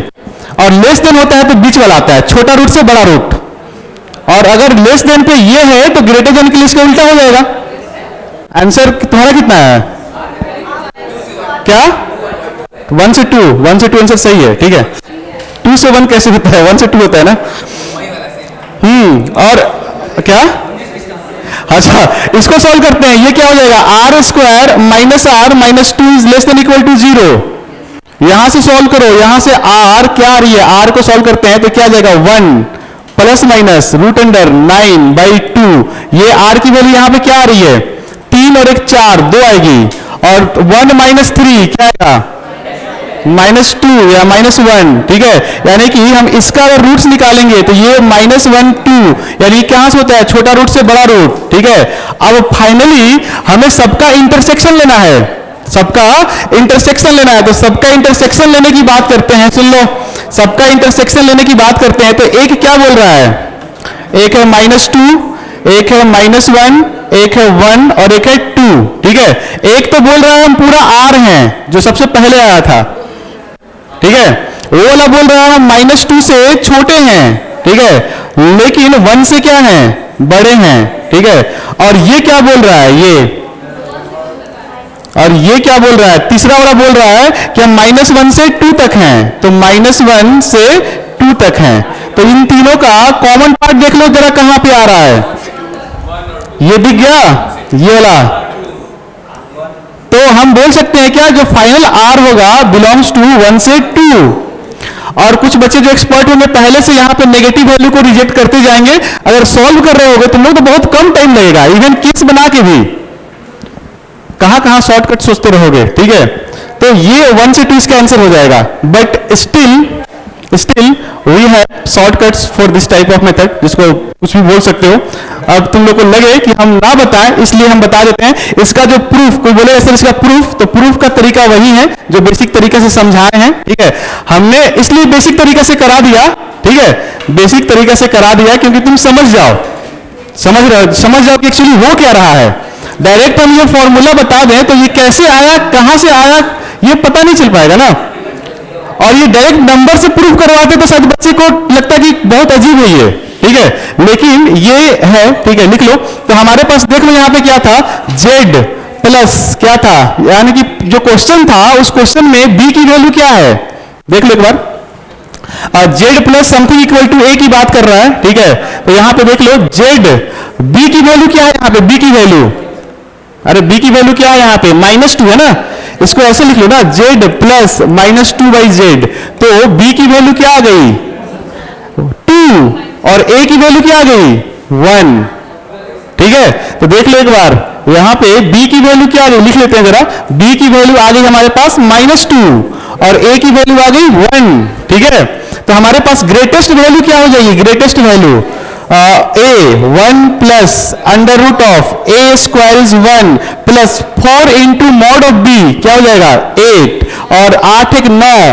[SPEAKER 1] और लेस देन होता है तो बीच वाला आता है, छोटा रूट से बड़ा रूट, और अगर लेस देन पे ये है तो ग्रेटर देन के लिए इसका उल्टा हो जाएगा। आंसर तुम्हारा कितना है, क्या 1 से 2 आंसर सही है, ठीक है। 2 से 1 कैसे होता है, 1 से 2 होता है ना, और क्या, अच्छा इसको सॉल्व करते हैं, ये क्या हो जाएगा, r square minus r -2 is less than equal to 0। यहां से सॉल्व करो, यहां से r क्या आ रही है, r को सॉल्व करते हैं तो क्या आ जाएगा 1 प्लस माइनस रूट अंडर 9/2। ये r की वैल्यू यहां पे क्या आ रही है, 3 और एक 4, 2 आएगी, और 1 -3 क्या आएगा -2 या -1, ठीक है। यानी कि हम इसका अगर रूट्स निकालेंगे तो ये -1 2 यानी कहां से होता है, छोटा रूट से बड़ा रूट, ठीक है। अब फाइनली हमें सबका इंटरसेक्शन लेना है, सबका इंटरसेक्शन लेना है, तो सबका इंटरसेक्शन लेने की बात करते हैं, सुन लो, सबका इंटरसेक्शन लेने की बात करते हैं। तो एक क्या बोल रहा है, एक है -2, एक है -1, एक है 1 और एक है 2, ठीक है। एक तो बोल रहा है हम पूरा r हैं जो सबसे पहले आया था, ठीक है, वो वाला बोल रहा है -2 से छोटे हैं, ठीक है, लेकिन 1 से क्या है, बड़े हैं, ठीक है। और ये क्या बोल रहा है, और ये क्या बोल रहा है, तीसरा वाला बोल रहा है कि हम -1 से 2 तक हैं, तो -1 से 2 तक हैं। तो इन तीनों का कॉमन पार्ट देख लो जरा कहां पे आ रहा है, ये दिख गया, ये वाला। तो हम बोल सकते हैं क्या, जो फाइनल आर होगा बिलोंग्स टू 1 से 2। और कुछ बच्चे जो एक्सपर्ट होंगे पहले से यहां पे नेगेटिव वैल्यू को रिजेक्ट करते जाएंगे। अगर सॉल्व कर रहे होगे तुम लोग तो बहुत कम टाइम लगेगा, इवन केस बना के भी कहां शॉर्टकट सोचते रहोगे, ठीक है। तो ये 1 से 2 इसका आंसर हो जाएगा, but still we have shortcuts for this type of method, जिसको कुछ भी बोल सकते हो। अब तुम लोग को लगे कि हम ना बताएं इसलिए हम बता देते हैं। इसका जो प्रूफ, कोई बोले सर इसका प्रूफ, तो प्रूफ का तरीका वही है जो बेसिक तरीके से समझाए हैं, ठीक है। हमने इसलिए बेसिक तरीके से करा दिया, ठीक है, बेसिक तरीके से करा दिया क्योंकि तुम समझ जाओ कि एक्चुअली हो क्या रहा है। डायरेक्ट हम ये फॉर्मूला बता दें तो ये कैसे आया, कहां से आया, ये पता नहीं चल पाएगा ना। और ये डायरेक्ट नंबर से प्रूफ करवाते तो शायद बच्चे को लगता कि बहुत अजीब है ये, ठीक है, लेकिन ये है, ठीक है, लिख लो। तो हमारे पास देख लो यहां पे क्या था, z प्लस क्या था, यानी कि जो क्वेश्चन था उस क्वेश्चन में b की वैल्यू क्या है, देख लो एक बार। z plus something equal to a की बात कर रहा है, ठीक है। तो यहां पे देख लो z, b की वैल्यू क्या है, यहां पे b की वैल्यू, अरे b की वैल्यू क्या है यहां पे, -2 है ना। इसको ऐसे लिख लो ना, z प्लस -2/z। तो b की वैल्यू क्या आ गई, 2, और a की वैल्यू क्या आ गई, 1, ठीक है। तो देख लो एक बार यहां पे b की वैल्यू क्या आ गई, लिख लेते हैं जरा। b की वैल्यू आ गई हमारे पास -2 और a की वैल्यू आ गई 1, ठीक है। तो हमारे पास ग्रेटेस्ट वैल्यू क्या हो जाएगी, greatest value a 1 plus under root of a square is 1 plus 4 into mod of b क्या हो जाएगा 8 और 8 एक 9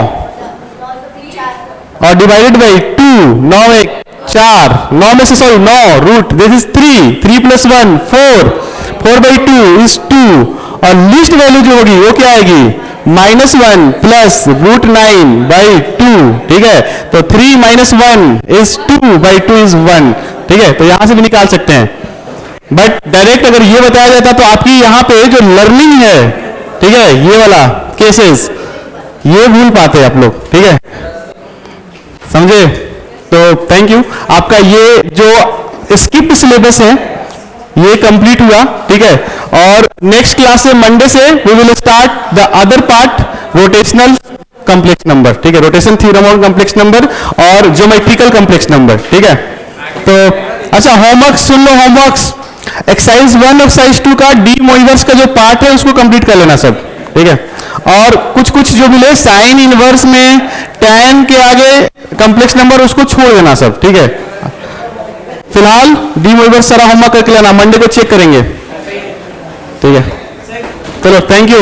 [SPEAKER 1] और डिवाइडेड बाई 2, 9 एक 4, 9 में से sorry 9 root this is 3 plus 1 4 by 2 is 2 और लीस्ट वैल्यू जो होगी वो क्या आएगी, -1 प्लस √9/2, ठीक है। तो 3 - 1 इज 2/2 इज 1, ठीक है। तो यहां से भी निकाल सकते हैं, बट डायरेक्ट अगर ये बताया जाता तो आपकी यहां पे जो लर्निंग है, ठीक है, ये वाला केसेस ये भूल पाते आप लोग, ठीक है, समझे। तो थैंक यू, आपका ये जो स्किप्ड सिलेबस है ये कंप्लीट हुआ, ठीक है। और नेक्स्ट क्लास से मंडे से we will start the other part, rotational complex number, ठीक है, rotation theorem on complex number और ज्योमेट्रिकल कॉम्प्लेक्स नंबर, ठीक है। तो अच्छा होमवर्क सुन लो, होमवर्क्स एक्सरसाइज 1 एक्सरसाइज 2 का डी मोइवर्स का जो पार्ट है उसको कंप्लीट कर लेना सब, ठीक है। और कुछ जो मिले साइन इनवर्स में tan के आगे कॉम्प्लेक्स नंबर उसको छोड़ देना सब, ठीक है। फिलहाल डी मोइवर्स सारा होमवर्क करके लेना, मंडे को चेक करेंगे, ठीक है। चलो थैंक यू।